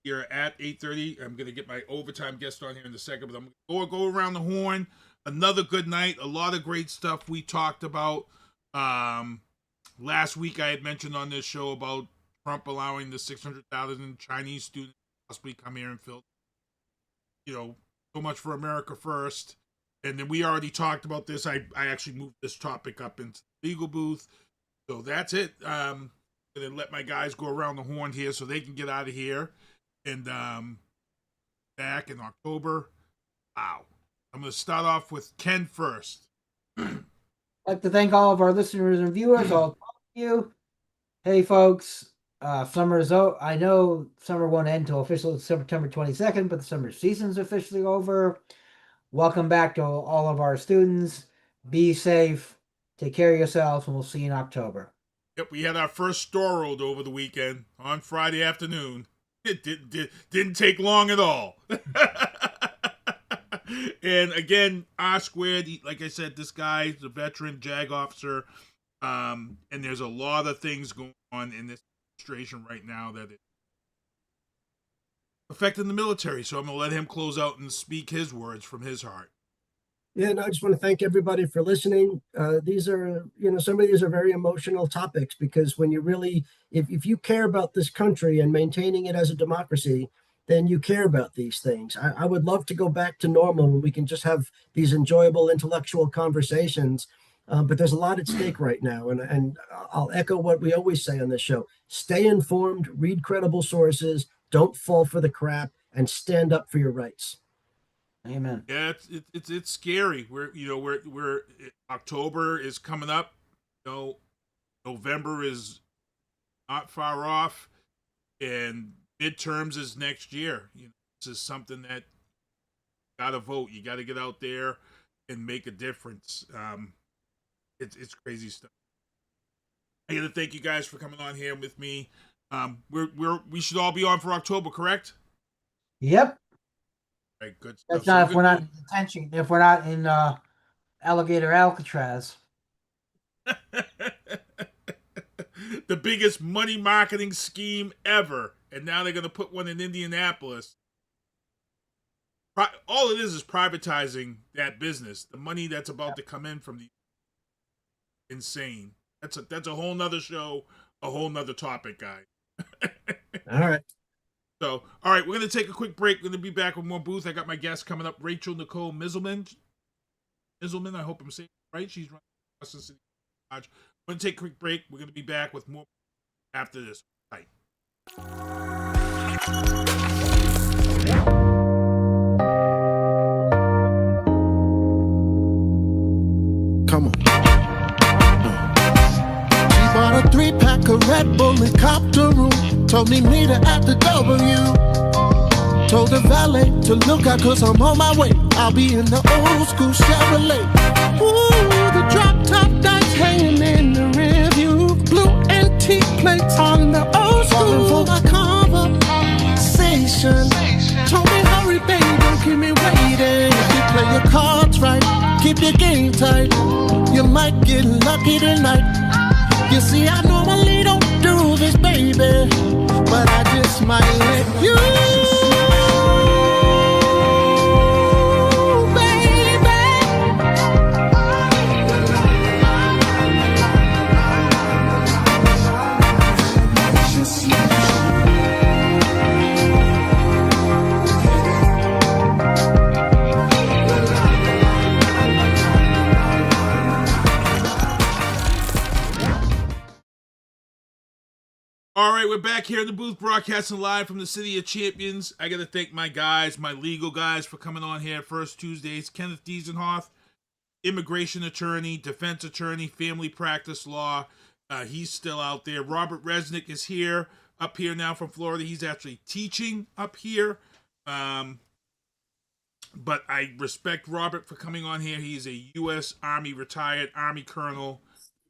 You're at 8:30. I'm going to get my overtime guest on here in a second, but I'm going to go around the horn. Another good night. A lot of great stuff we talked about. Last week I had mentioned on this show about Trump allowing the 600,000 Chinese students to possibly come here and fill, so much for America first. And then we already talked about this. I actually moved this topic up into the legal booth. So that's it. I'm going to let my guys go around the horn here so they can get out of here. And back in October. Wow. I'm going to start off with Ken first. I'd like to thank all of our listeners and viewers. All of you. Hey, folks. Summer is over. I know summer won't end until officially September 22nd, but the summer season's officially over. Welcome back to all of our students. Be safe. Take care of yourselves, and we'll see you in October. Yep, we had our first store rolled over the weekend on Friday afternoon. It didn't take long at all. And again, R Squared, like I said, this guy is a veteran JAG officer. And there's a lot of things going on in this administration right now that is affecting the military. So I'm going to let him close out and speak his words from his heart. Yeah, and I just want to thank everybody for listening. These are, some of these are very emotional topics because when you really, if you care about this country and maintaining it as a democracy, then you care about these things. I would love to go back to normal when we can just have these enjoyable intellectual conversations. But there's a lot at stake right now. And I'll echo what we always say on this show. Stay informed, read credible sources, don't fall for the crap, and stand up for your rights. Amen. Yeah, it's scary. We're October is coming up. November is not far off, and midterms is next year. This is something that you got to vote. You got to get out there and make a difference. It's crazy stuff. I got to thank you guys for coming on here with me. We should all be on for October, correct? Yep. All right, good stuff. That's not if we're not in detention. If we're not in Alligator Alcatraz. The biggest money marketing scheme ever, and now they're going to put one in Indianapolis. All it is privatizing that business. The money that's about to come in from the insane. That's a whole nother show, a whole nother topic, guys. All right. So, all right, we're going to take a quick break. We're going to be back with more booth. I got my guest coming up, Rachel Nicole Miselman. I hope I'm saying it right. She's running Boston City Lodge. We're going to take a quick break. We're going to be back with more after this. Bye. Come on. She bought a 3-pack of Red Bull and copped a room. Told me meet her at the W. Told the valet to look out cause I'm on my way. I'll be in the old school Chevrolet. Ooh, the drop top dice hanging in the rear view. Blue antique plates on the old school. For my conversation. Told me hurry baby, don't keep me waiting. If you play your cards right, keep your game tight, you might get lucky tonight. You see, I normally don't do this, baby, but I just might let you, All right, we're back here in the booth, broadcasting live from the City of Champions. I got to thank my guys, my legal guys, for coming on here first Tuesdays. Kenneth Diesenhof, immigration attorney, defense attorney, family practice law. He's still out there. Robert Resnick is here, up here now from Florida. He's actually teaching up here. But I respect Robert for coming on here. He's a U.S. Army retired Army colonel,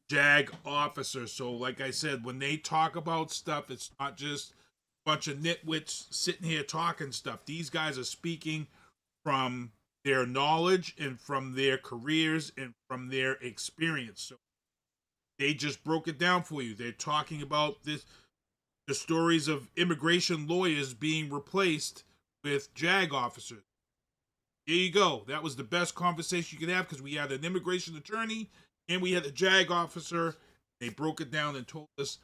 JAG officer. So like I said, when they talk about stuff, it's not just a bunch of nitwits sitting here talking stuff. These guys are speaking from their knowledge and from their careers and from their experience. So they just broke it down for you. They're talking about the stories of immigration lawyers being replaced with JAG officers. There you go. That was the best conversation you could have because we had an immigration attorney and we had a JAG officer. They broke it down and told us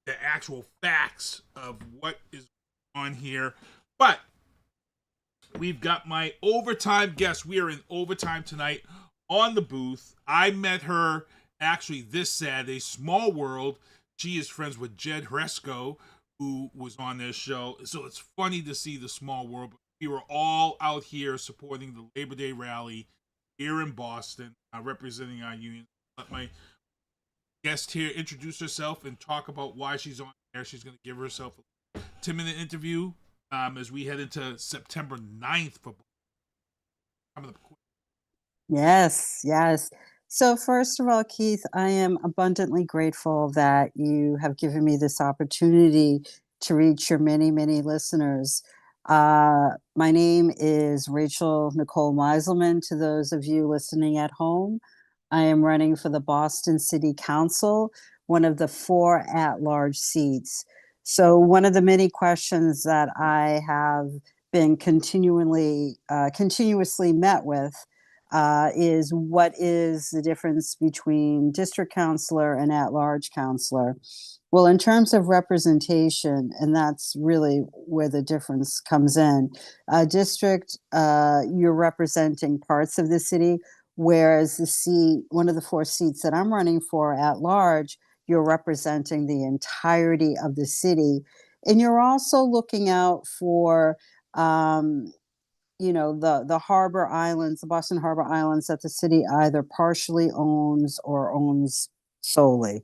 the actual facts of what is on here. But we've got my overtime guest. We are in overtime tonight on the booth. I met her actually this Saturday, Small World. She is friends with Jed Hresco, who was on this show. So it's funny to see the small world. We were all out here supporting the Labor Day rally here in Boston, representing our union. Let my guest here introduce herself and talk about why she's on there. She's going to give herself a 10-minute interview as we head into September 9th for coming up. Yes, yes. So first of all, Keith, I am abundantly grateful that you have given me this opportunity to reach your many, many listeners. My name is Nicole Miselman. To those of you listening at home, I am running for the Boston City Council, one of the 4 at-large seats. So one of the many questions that I have been continuously met with is what is the difference between district councilor and at-large councilor? Well, in terms of representation, and that's really where the difference comes in, district, you're representing parts of the city, whereas one of the 4 seats that I'm running for at large, you're representing the entirety of the city. And you're also looking out for the harbor islands, the Boston Harbor Islands that the city either partially owns or owns solely.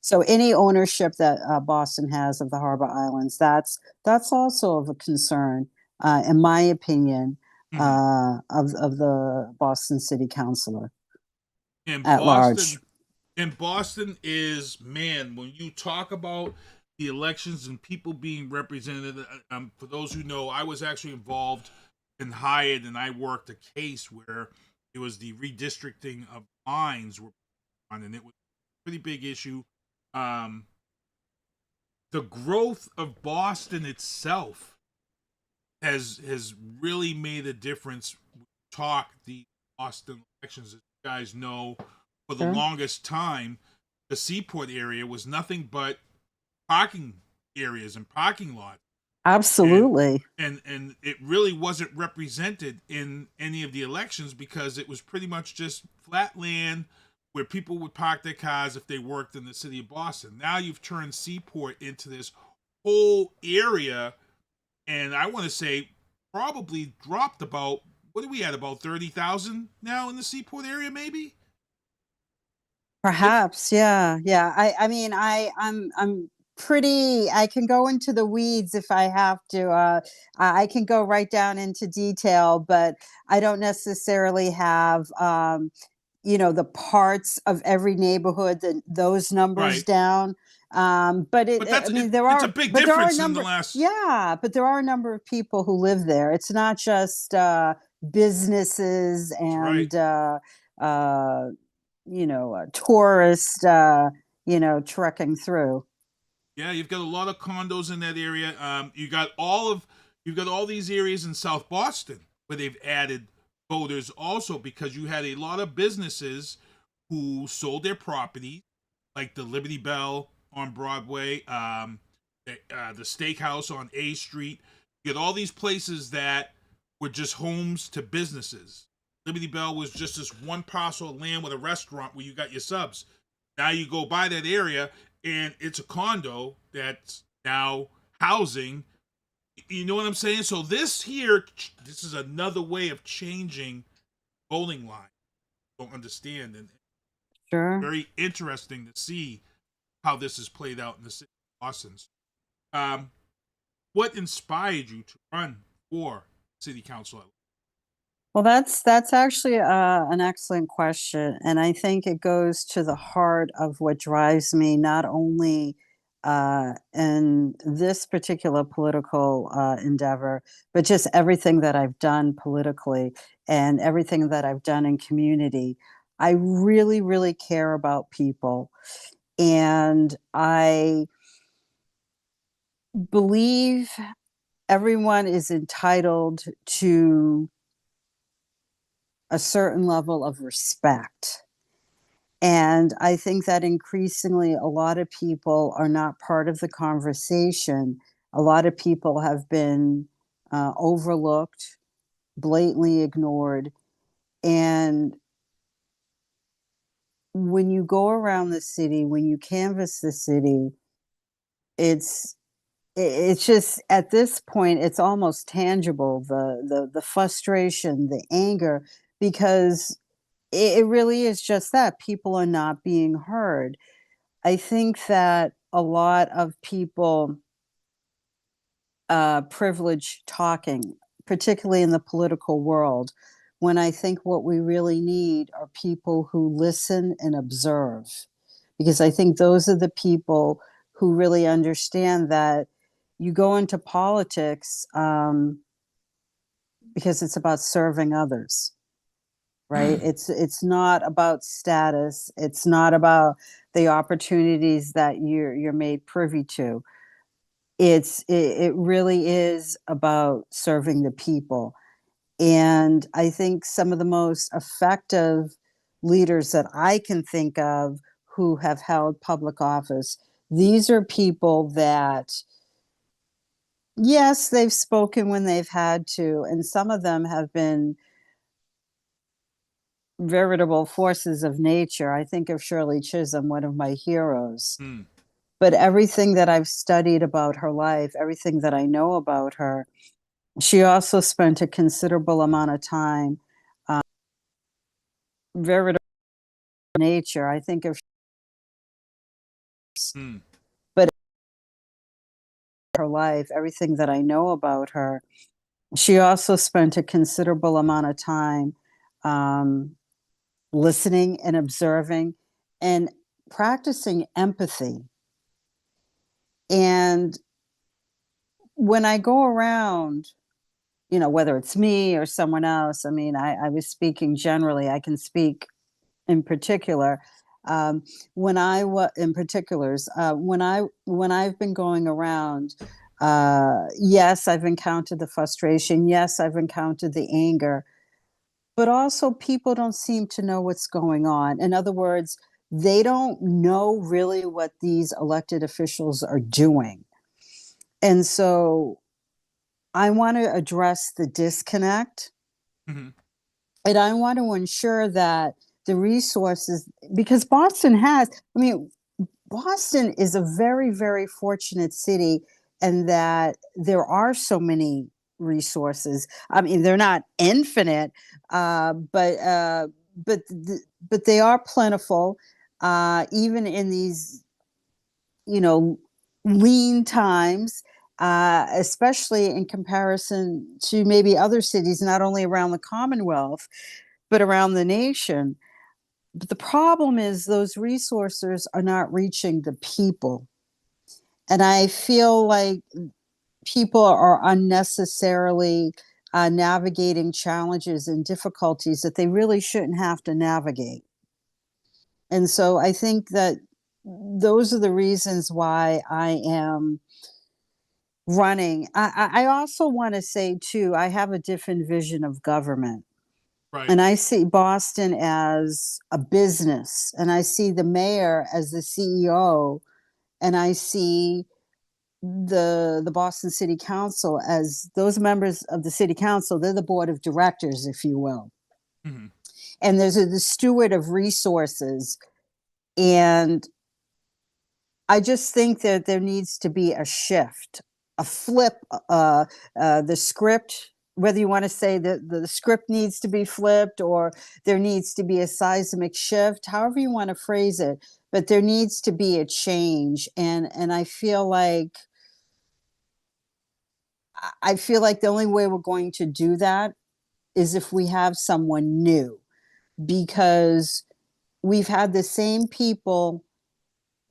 So any ownership that Boston has of the Harbor Islands, that's also of a concern, in my opinion, of the Boston City Councilor at large. And Boston is, man, when you talk about the elections and people being represented, for those who know, I was actually involved and hired, and I worked a case where it was the redistricting of lines were on, and it was a pretty big issue. The growth of Boston itself has really made a difference. Talk the Boston elections, as you guys know, for the longest time, the Seaport area was nothing but parking areas and parking lots. Absolutely. And it really wasn't represented in any of the elections because it was pretty much just flat land where people would park their cars if they worked in the city of Boston. Now you've turned Seaport into this whole area, and I want to say probably dropped about, what are we at, about 30,000 now in the Seaport area, maybe? Perhaps, yeah. I mean, I'm pretty. I can go into the weeds if I have to. I can go right down into detail, but I don't necessarily have, the parts of every neighborhood that those numbers down. But it's a big but difference in the last. Yeah, but there are a number of people who live there. It's not just businesses and tourists, trekking through. Yeah, you've got a lot of condos in that area. You've got all these areas in South Boston where they've added voters also because you had a lot of businesses who sold their property, like the Liberty Bell on Broadway, the Steakhouse on A Street. You had all these places that were just homes to businesses. Liberty Bell was just this one parcel of land with a restaurant where you got your subs. Now you go by that area and it's a condo that's now housing. You know what I'm saying? So this is another way of changing voting line. Don't understand, and sure, very interesting to see how this is played out in the city of Boston. What inspired you to run for city council? Well, that's actually an excellent question, and I think it goes to the heart of what drives me, not only in this particular political endeavor, but just everything that I've done politically and everything that I've done in community. I really, really care about people, and I believe everyone is entitled to a certain level of respect. And I think that increasingly a lot of people are not part of the conversation. A lot of people have been overlooked, blatantly ignored. And when you go around the city, when you canvass the city, it's just at this point, it's almost tangible, the frustration, the anger, because it really is just that people are not being heard. I think that a lot of people privilege talking, particularly in the political world, when I think what we really need are people who listen and observe. Because I think those are the people who really understand that you go into politics because it's about serving others, right? It's not about status. It's not about the opportunities that you're made privy to. It really is about serving the people. And I think some of the most effective leaders that I can think of who have held public office, these are people that, yes, they've spoken when they've had to, and some of them have been veritable forces of nature. I think of Shirley Chisholm, one of my heroes. But everything that I've studied about her life, everything that I know about her, she also spent a considerable amount of time veritable nature. I think of but her life, everything that I know about her, she also spent a considerable amount of time listening and observing and practicing empathy. And when I go around, you know, whether it's me or someone else, I mean, I was speaking generally, I can speak in particular. When I was in particulars, when I've been going around, yes, I've encountered the frustration. Yes, I've encountered the anger, but also people don't seem to know what's going on. In other words, they don't know really what these elected officials are doing. And so I want to address the disconnect. And I want to ensure that the resources, because Boston is a very, very fortunate city, and that there are so many resources. I mean, they're not infinite, but they are plentiful, even in these, lean times. Especially in comparison to maybe other cities, not only around the Commonwealth, but around the nation. But the problem is those resources are not reaching the people. And I feel like people are unnecessarily navigating challenges and difficulties that they really shouldn't have to navigate. And so I think that those are the reasons why I am running. I also want to say, too, I have a different vision of government. Right. And I see Boston as a business, and I see the mayor as the CEO, and I see the Boston City Council as those members of the City Council. They're the board of directors, if you will. And there's the steward of resources. And I just think that there needs to be a shift, a flip, the script, whether you want to say that the script needs to be flipped or there needs to be a seismic shift, however you want to phrase it, but there needs to be a change. And I feel like the only way we're going to do that is if we have someone new, because we've had the same people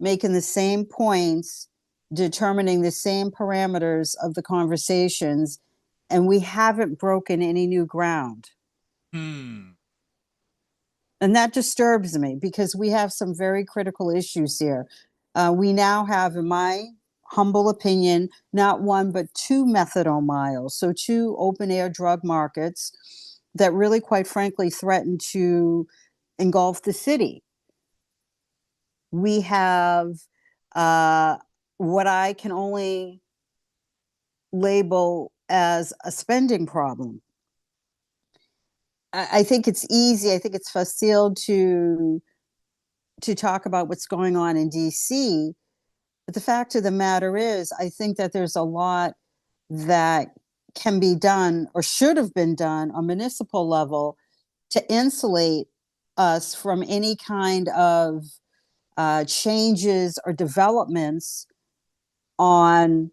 making the same points, determining the same parameters of the conversations, and we haven't broken any new ground. And that disturbs me because we have some very critical issues here. We now have, in my humble opinion, not one, but two methadone miles. So 2 open air drug markets that really, quite frankly, threaten to engulf the city. We have what I can only label as a spending problem. I think it's easy. I think it's facile to talk about what's going on in DC. But the fact of the matter is, I think that there's a lot that can be done or should have been done on municipal level to insulate us from any kind of changes or developments on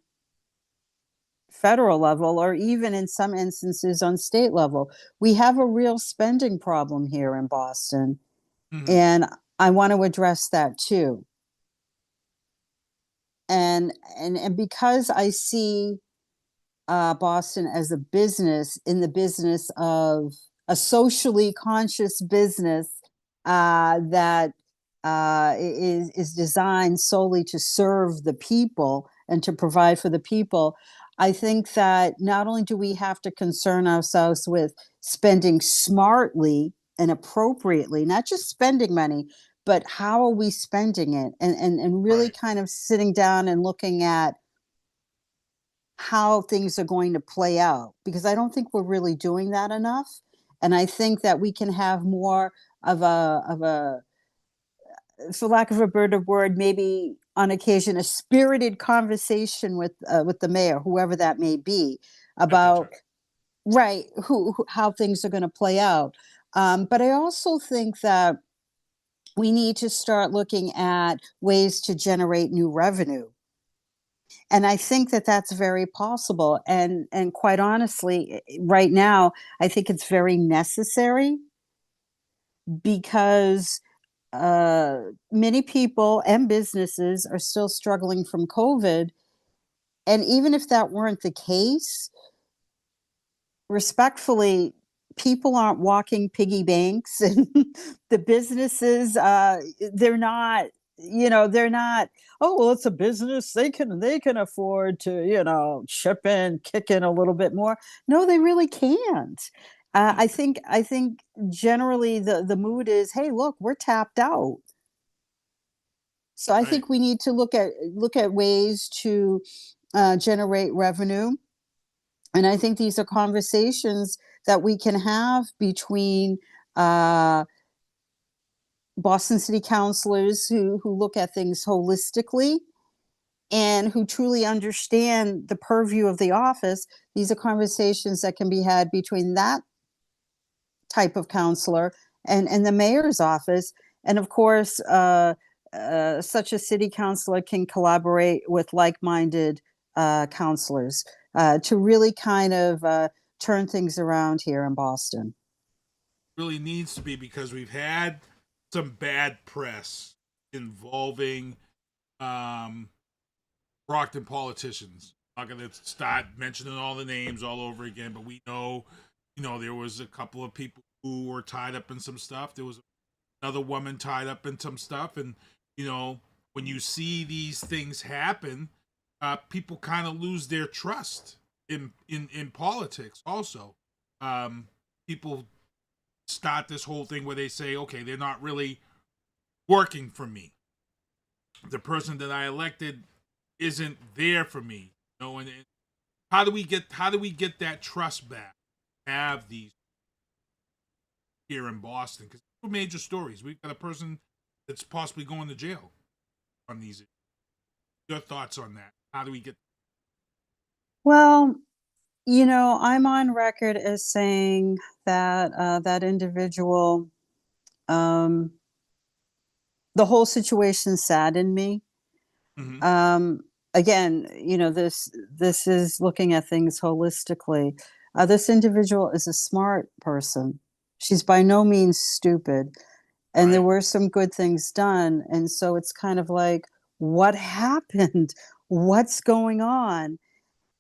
federal level, or even in some instances on state level. We have a real spending problem here in Boston. And I want to address that too. And because I see Boston as a business, in the business of a socially conscious business that is designed solely to serve the people and to provide for the people, I think that not only do we have to concern ourselves with spending smartly and appropriately, not just spending money, but how are we spending it, and really kind of sitting down and looking at how things are going to play out, because I don't think we're really doing that enough. And I think that we can have more of a, for lack of a better word, maybe on occasion, a spirited conversation with the mayor, whoever that may be, about who how things are going to play out. But I also think that we need to start looking at ways to generate new revenue. And I think that that's very possible. And quite honestly, right now, I think it's very necessary, because many people and businesses are still struggling from COVID. And even if that weren't the case, respectfully, people aren't walking piggy banks, and the businesses, they're not, they're not, oh, well, it's a business, they can afford to, chip in, kick in a little bit more. No, they really can't. I think generally the mood is, hey, look, we're tapped out. So I think we need to look at ways to generate revenue. And I think these are conversations that we can have between Boston City councilors who look at things holistically and who truly understand the purview of the office. These are conversations that can be had between that type of councilor and the mayor's office. And of course, such a city councilor can collaborate with like-minded councilors to really kind of turn things around here in Boston. Really needs to be, because we've had some bad press involving Brockton politicians. I'm not going to start mentioning all the names all over again, but we know, there was a couple of people who were tied up in some stuff. There was another woman tied up in some stuff. And, when you see these things happen, people kind of lose their trust in politics also. People start this whole thing where they say, okay, they're not really working for me. The person that I elected isn't there for me. And how do we get that trust back? Have these here in Boston, because we're major stories. We've got a person that's possibly going to jail on these issues. Your thoughts on that? How do we get? Well, I'm on record as saying that that individual, the whole situation saddened me. Again, this is looking at things holistically. This individual is a smart person. She's by no means stupid. And there were some good things done. And so it's kind of like, what happened? What's going on?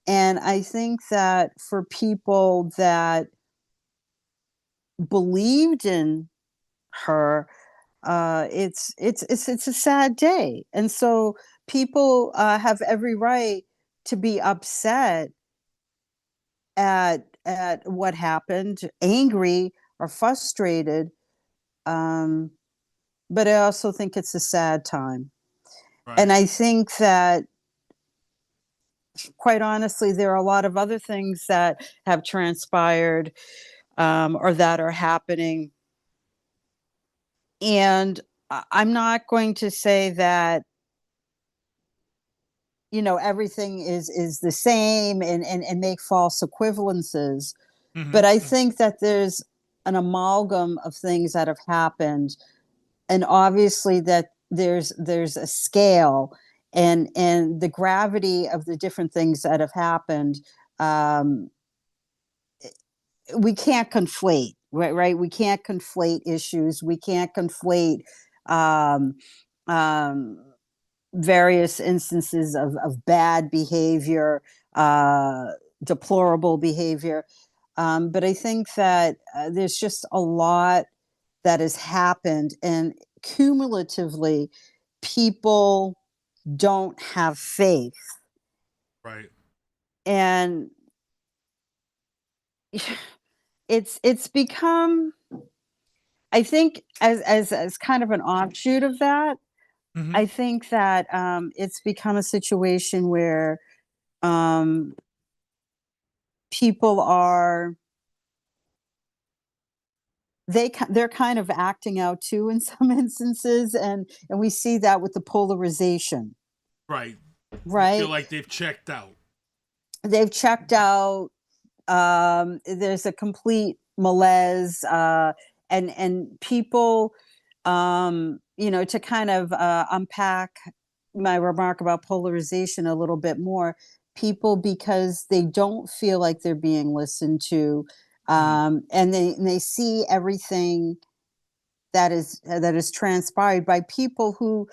And I think that for people that believed in her, it's a sad day. And so people have every right to be upset at what happened, angry or frustrated. but I also think it's a sad time. Right. And I think that, quite honestly, there are a lot of other things that have transpired or that are happening. And I'm not going to say that, you know, everything is the same and make false equivalences. Mm-hmm. But I think that there's an amalgam of things that have happened. And obviously that there's a scale and the gravity of the different things that have happened. We can't conflate, right? We can't conflate issues. We can't conflate various instances of bad behavior, deplorable behavior. But I think that there's just a lot that has happened, and cumulatively, people don't have faith. Right. And it's become, I think, as kind of an offshoot of that, mm-hmm. I think that it's become a situation where people are, they're kind of acting out too in some instances, and we see that with the polarization. Right. Right. I feel like they've checked out. They've checked out. There's a complete malaise, and people, you know, to kind of unpack my remark about polarization a little bit more, people, because they don't feel like they're being listened to, and they see everything that is transpired by people who,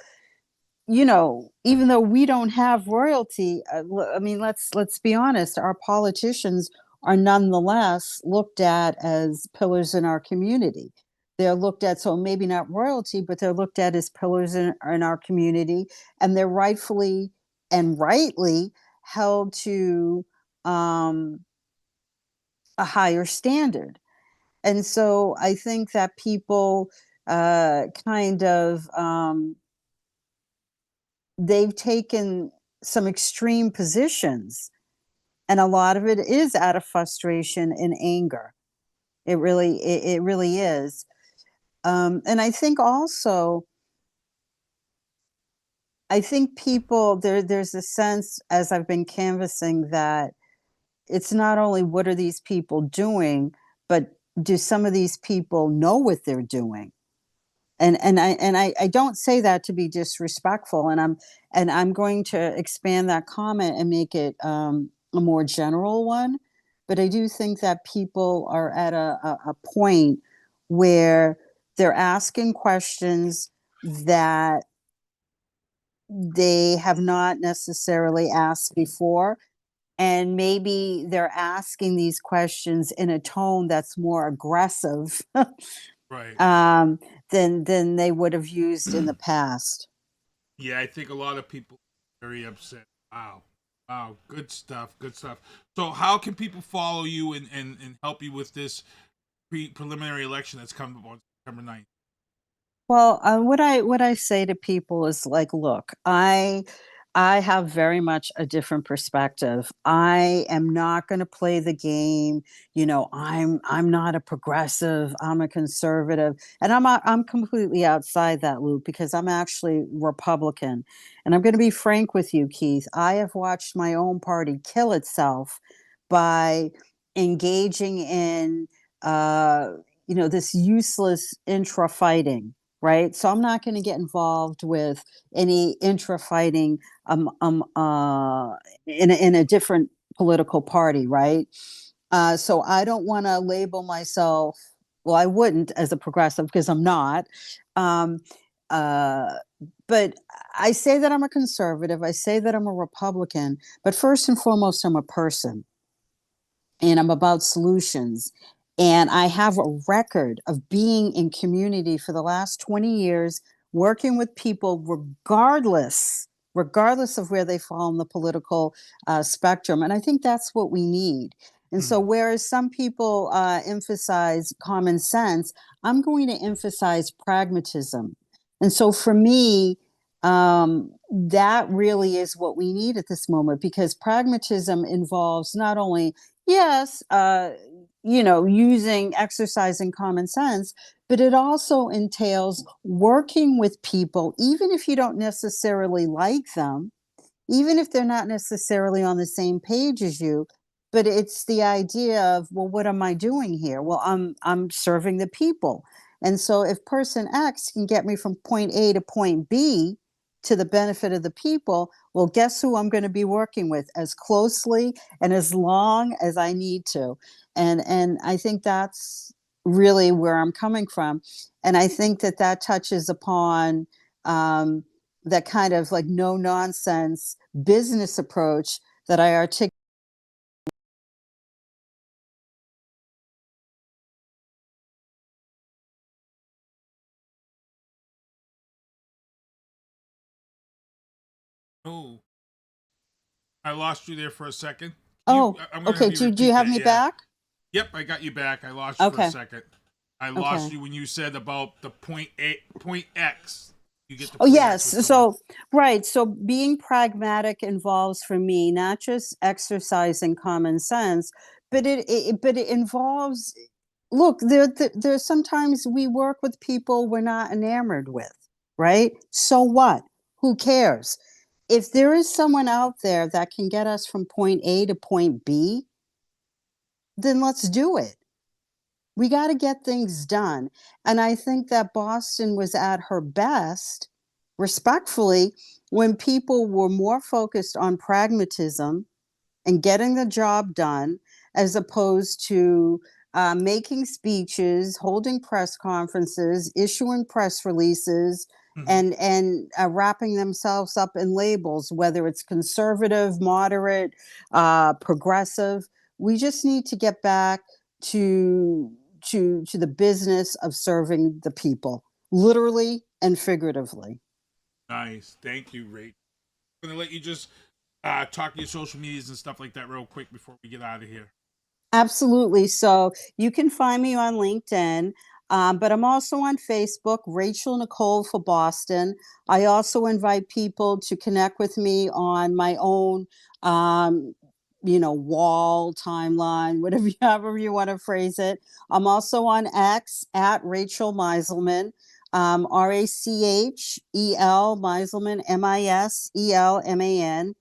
you know, even though we don't have royalty, I mean, let's be honest, our politicians are nonetheless looked at as pillars in our community. They're looked at, so maybe not royalty, but they're looked at as pillars in our community, and they're rightfully and rightly held to a higher standard. And so I think that people kind of, they've taken some extreme positions, and a lot of it is out of frustration and anger. It really is. And I think also, I think people, there's a sense, as I've been canvassing, that it's not only what are these people doing, but do some of these people know what they're doing? And I don't say that to be disrespectful, and I'm going to expand that comment and make it a more general one. But I do think that people are at a point where they're asking questions that they have not necessarily asked before. And maybe they're asking these questions in a tone that's more aggressive, right, than they would have used in the past. Yeah, I think a lot of people are very upset. Wow, good stuff. So how can people follow you and help you with this preliminary election that's coming up on September 9th? Well, what I say to people is, like, look, I have very much a different perspective. I am not going to play the game. You know, I'm not a progressive. I'm a conservative, and I'm completely outside that loop because I'm actually Republican. And I'm going to be frank with you, Keith. I have watched my own party kill itself by engaging in, you know, this useless intra fighting. Right. So I'm not going to get involved with any intra fighting in a different political party. Right. So I don't want to label myself. Well, I wouldn't as a progressive because I'm not. But I say that I'm a conservative. I say that I'm a Republican. But first and foremost, I'm a person. And I'm about solutions. And I have a record of being in community for the last 20 years, working with people regardless of where they fall in the political spectrum. And I think that's what we need. And so whereas some people emphasize common sense, I'm going to emphasize pragmatism. And so for me, that really is what we need at this moment, because pragmatism involves not only, yes, using, exercising common sense, but it also entails working with people, even if you don't necessarily like them, even if they're not necessarily on the same page as you. But it's the idea of, well, what am I doing here? Well, I'm serving the people. And so if person X can get me from point A to point B to the benefit of the people, well, guess who I'm going to be working with as closely and as long as I need to. And I think that's really where I'm coming from. And I think that touches upon that kind of like no nonsense business approach that I articulate. Oh, I lost you there for a second. Okay. Do you have me back? Yep, I got you back. I lost you for a second. I lost Okay. you when you said about the point X. You get the Oh, point yes. X with So, right. So being pragmatic involves for me not just exercising common sense, but it involves, look, there's sometimes we work with people we're not enamored with, right? So what? Who cares? If there is someone out there that can get us from point A to point B, then let's do it. We got to get things done. And I think that Boston was at her best, respectfully, when people were more focused on pragmatism and getting the job done, as opposed to making speeches, holding press conferences, issuing press releases, and wrapping themselves up in labels, whether it's conservative, moderate, progressive. We just need to get back to the business of serving the people, literally and figuratively. Nice. Thank you, Rach. I'm going to let you just talk to your social medias and stuff like that real quick before we get out of here. Absolutely. So you can find me on LinkedIn, but I'm also on Facebook, Rachel Nicole for Boston. I also invite people to connect with me on my own, wall, timeline, whatever, however you want to phrase it. I'm also on X at Rachel Miselman, Rachel Miselman, Miselman.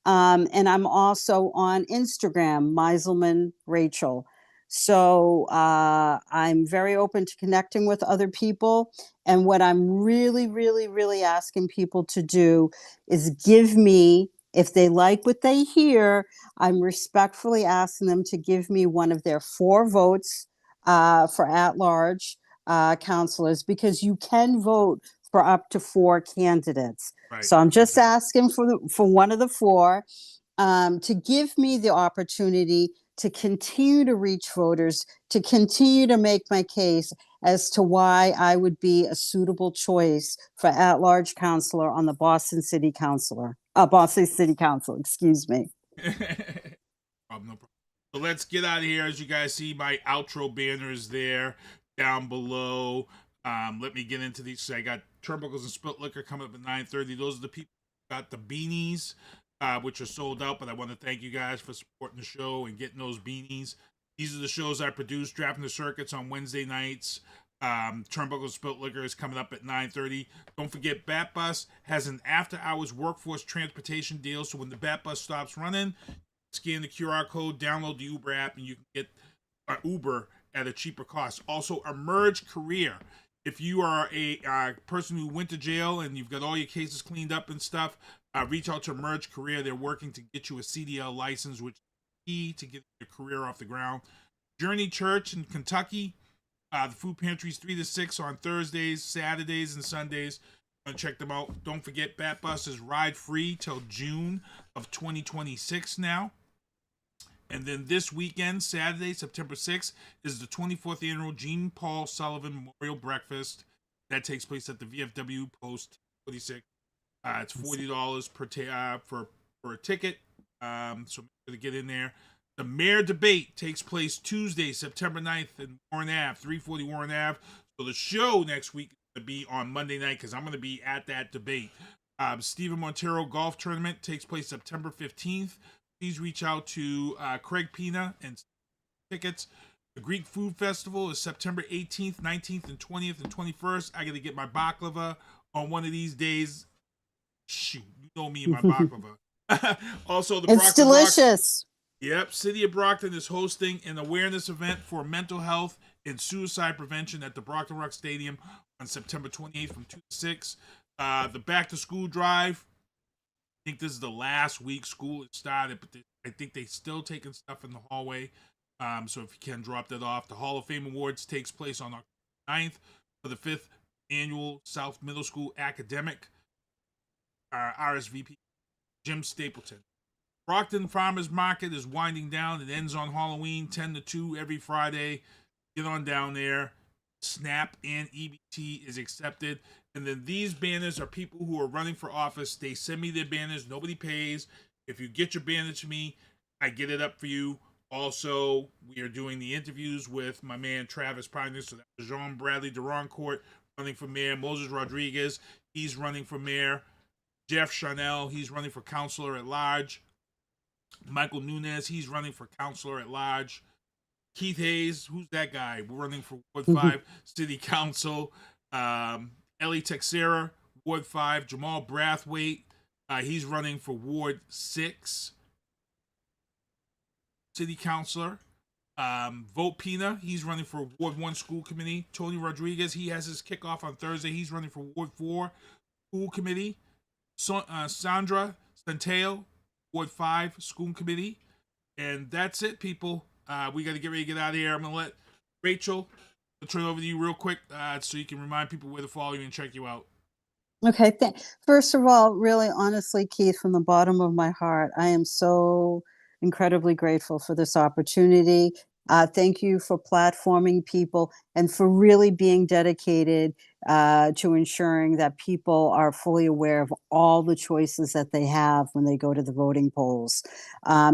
And I'm also on Instagram, Miselman Rachel. So I'm very open to connecting with other people. And what I'm really, really, really asking people to do is give me, if they like what they hear, I'm respectfully asking them to give me one of their 4 votes for at-large counselors, because you can vote for up to 4 candidates. Right. So I'm just asking for one of the 4 to give me the opportunity to continue to reach voters, to continue to make my case as to why I would be a suitable choice for at-large counselor on the Boston City Council, excuse me. No problem. So let's get out of here. As you guys see, my outro banner is there down below. Let me get into these. I got Turnbuckles and Spilt Liquor coming up at 9:30. Those are the people who got the beanies, which are sold out. But I want to thank you guys for supporting the show and getting those beanies. These are the shows I produce. Drafting the Circuits on Wednesday nights. Turnbuckles and Spilt Liquor is coming up at 9:30. Don't forget, Bat Bus has an after-hours workforce transportation deal. So when the Bat Bus stops running, scan the QR code, download the Uber app, and you can get Uber at a cheaper cost. Also, Emerge Career. If you are a person who went to jail and you've got all your cases cleaned up and stuff, reach out to Emerge Career. They're working to get you a CDL license, which is key to get your career off the ground. Journey Church in Kentucky. The food pantry is 3 to 6 on Thursdays, Saturdays, and Sundays. Check them out. Don't forget, Bat Bus is ride free till June of 2026 now. And then this weekend, Saturday, September 6th, is the 24th annual Jean Paul Sullivan Memorial Breakfast. That takes place at the VFW Post 46. It's $40 for a ticket. So make sure to get in there. The Mayor Debate takes place Tuesday, September 9th in Warren Ave, 340 Warren Ave. So the show next week is to be on Monday night because I'm going to be at that debate. Stephen Montero Golf Tournament takes place September 15th. Please reach out to Craig Pina and tickets. The Greek Food Festival is September 18th, 19th, and 20th and 21st. I got to get my baklava on one of these days. Shoot, you know me and my baklava. Also, it's delicious. Yep, City of Brockton is hosting an awareness event for mental health and suicide prevention at the Brockton Rock Stadium on September 28th from 2 to 6. The back to school drive, I think this is the last week school has started, but I think they're still taking stuff in the hallway. So if you can drop that off. The Hall of Fame Awards takes place on October 9th for the 5th annual South Middle School Academic RSVP Jim Stapleton. Brockton Farmers Market is winding down. It ends on Halloween, 10 to 2 every Friday. Get on down there. SNAP and EBT is accepted. And then these banners are people who are running for office. They send me their banners. Nobody pays. If you get your banner to me, I get it up for you. Also, we are doing the interviews with my man Travis Piner. So that's Jean Bradley Durancourt running for mayor. Moses Rodriguez, he's running for mayor. Jeff Chanel, he's running for councilor at large. Michael Nunez, he's running for councilor at large. Keith Hayes, who's that guy? We're running for Ward 5 City Council. Ellie Texera, Ward 5. Jamal Brathwaite, he's running for Ward 6 City Councilor. Vote Pina, he's running for Ward 1 School Committee. Tony Rodriguez, he has his kickoff on Thursday. He's running for Ward 4 School Committee. Sandra Centeo, Ward 5 School Committee. And that's it, people. We got to get ready to get out of here. I'm going to let Rachel turn it over to you real quick so you can remind people where to follow you and check you out. Okay. First of all, really honestly, Keith, from the bottom of my heart, I am so incredibly grateful for this opportunity. Thank you for platforming people and for really being dedicated to ensuring that people are fully aware of all the choices that they have when they go to the voting polls.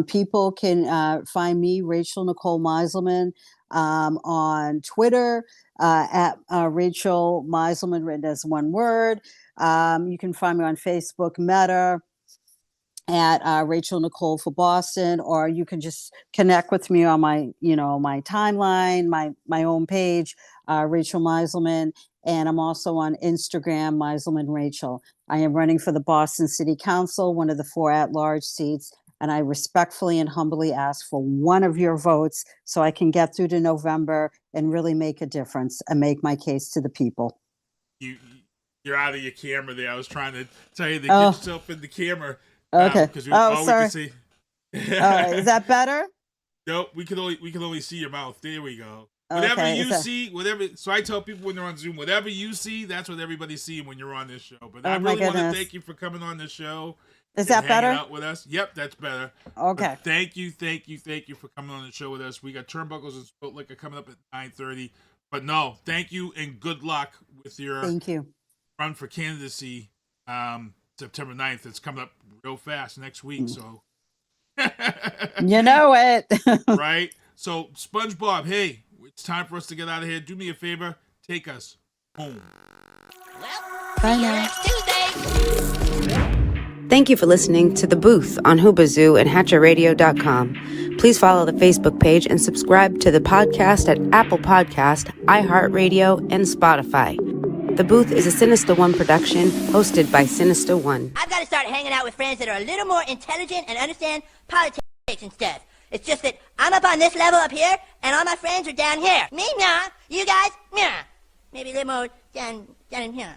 People can find me, Rachel Nicole Miselman, on Twitter at Rachel Miselman, written as one word. You can find me on Facebook, Meta, at Rachel Nicole for Boston, or you can just connect with me on my, my timeline, my own page, Rachel Miselman, and I'm also on Instagram, Miselman Rachel. I am running for the Boston City Council, one of the 4 at-large seats, and I respectfully and humbly ask for one of your votes so I can get through to November and really make a difference and make my case to the people. You're out of your camera there. I was trying to tell you to get yourself in the camera. Okay. Sorry. Is that better? Nope. We can only see your mouth. There we go. Whatever you see, so I tell people when they're on Zoom, whatever you see, that's what everybody's seeing when you're on this show. But I really want to thank you for coming on this show. Is that better? Out with us. Yep, that's better. Okay. But thank you for coming on the show with us. We got Turnbuckles and Sport Liquor coming up at 9:30. But no, thank you and good luck with your run for candidacy. September 9th. It's coming up real fast next week, so you know it. Right? So SpongeBob, hey, it's time for us to get out of here. Do me a favor, take us home. Bye now. Thank you for listening to The Booth on Hoobazoo and HatcherRadio.com. Please follow the Facebook page and subscribe to the podcast at Apple Podcast, iHeartRadio, and Spotify. The Booth is a Sinister One production, hosted by Sinister One. I've got to start hanging out with friends that are a little more intelligent and understand politics and stuff. It's just that I'm up on this level up here, and all my friends are down here. Me, nah. You guys, nah. Maybe a little more down in here.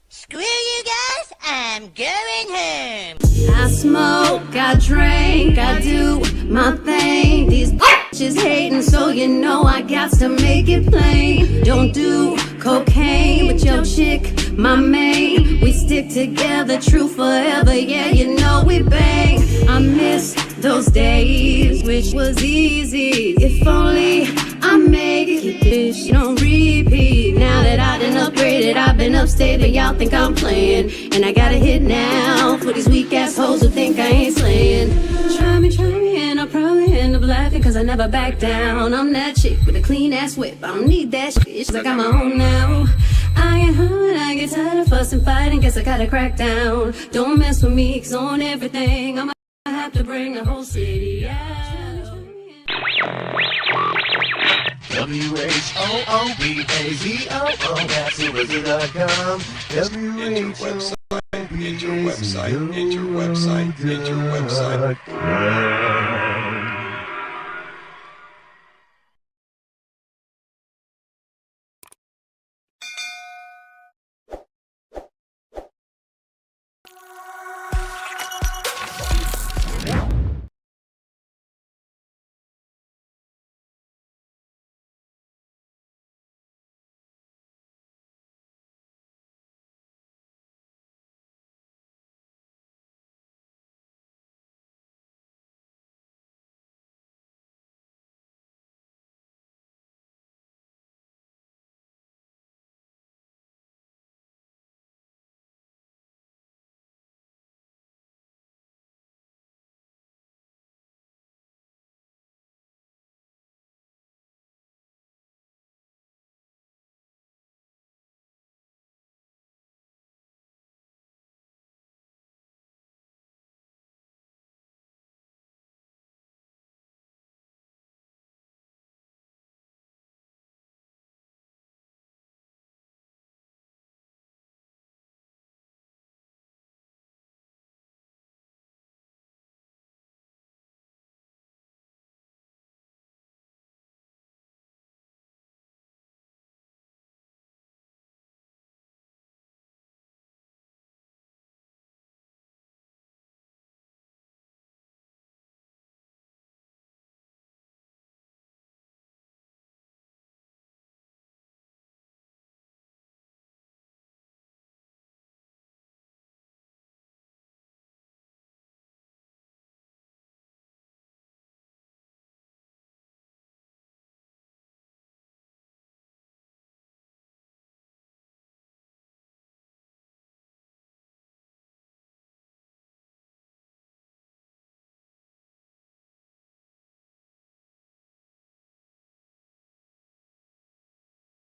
Screw you guys, I'm going home. I smoke, I drink, I do my thing. These bitches hating, so you know I got to make it plain. Don't do cocaine with your chick, my main. We stick together, true forever, yeah, you know we bang. I miss those days, which was easy. If only I make it, bitch, don't repeat. Now that I done upgraded, I've been upstate, but y'all think I'm playing. And I got a hit now for these weak assholes who think I ain't slaying. Try me, and I'll probably end up laughing, cause I never back down. I'm that chick with a clean ass whip, I don't need that shit, I got my own now. I get hurt, I get tired of fussing, fighting, guess I gotta crack down. Don't mess with me, 'cause on everything, I have to bring the whole city out. WHOOBAZOO, that's Whoobazoo.com. WHOOBAZOO. Enter website.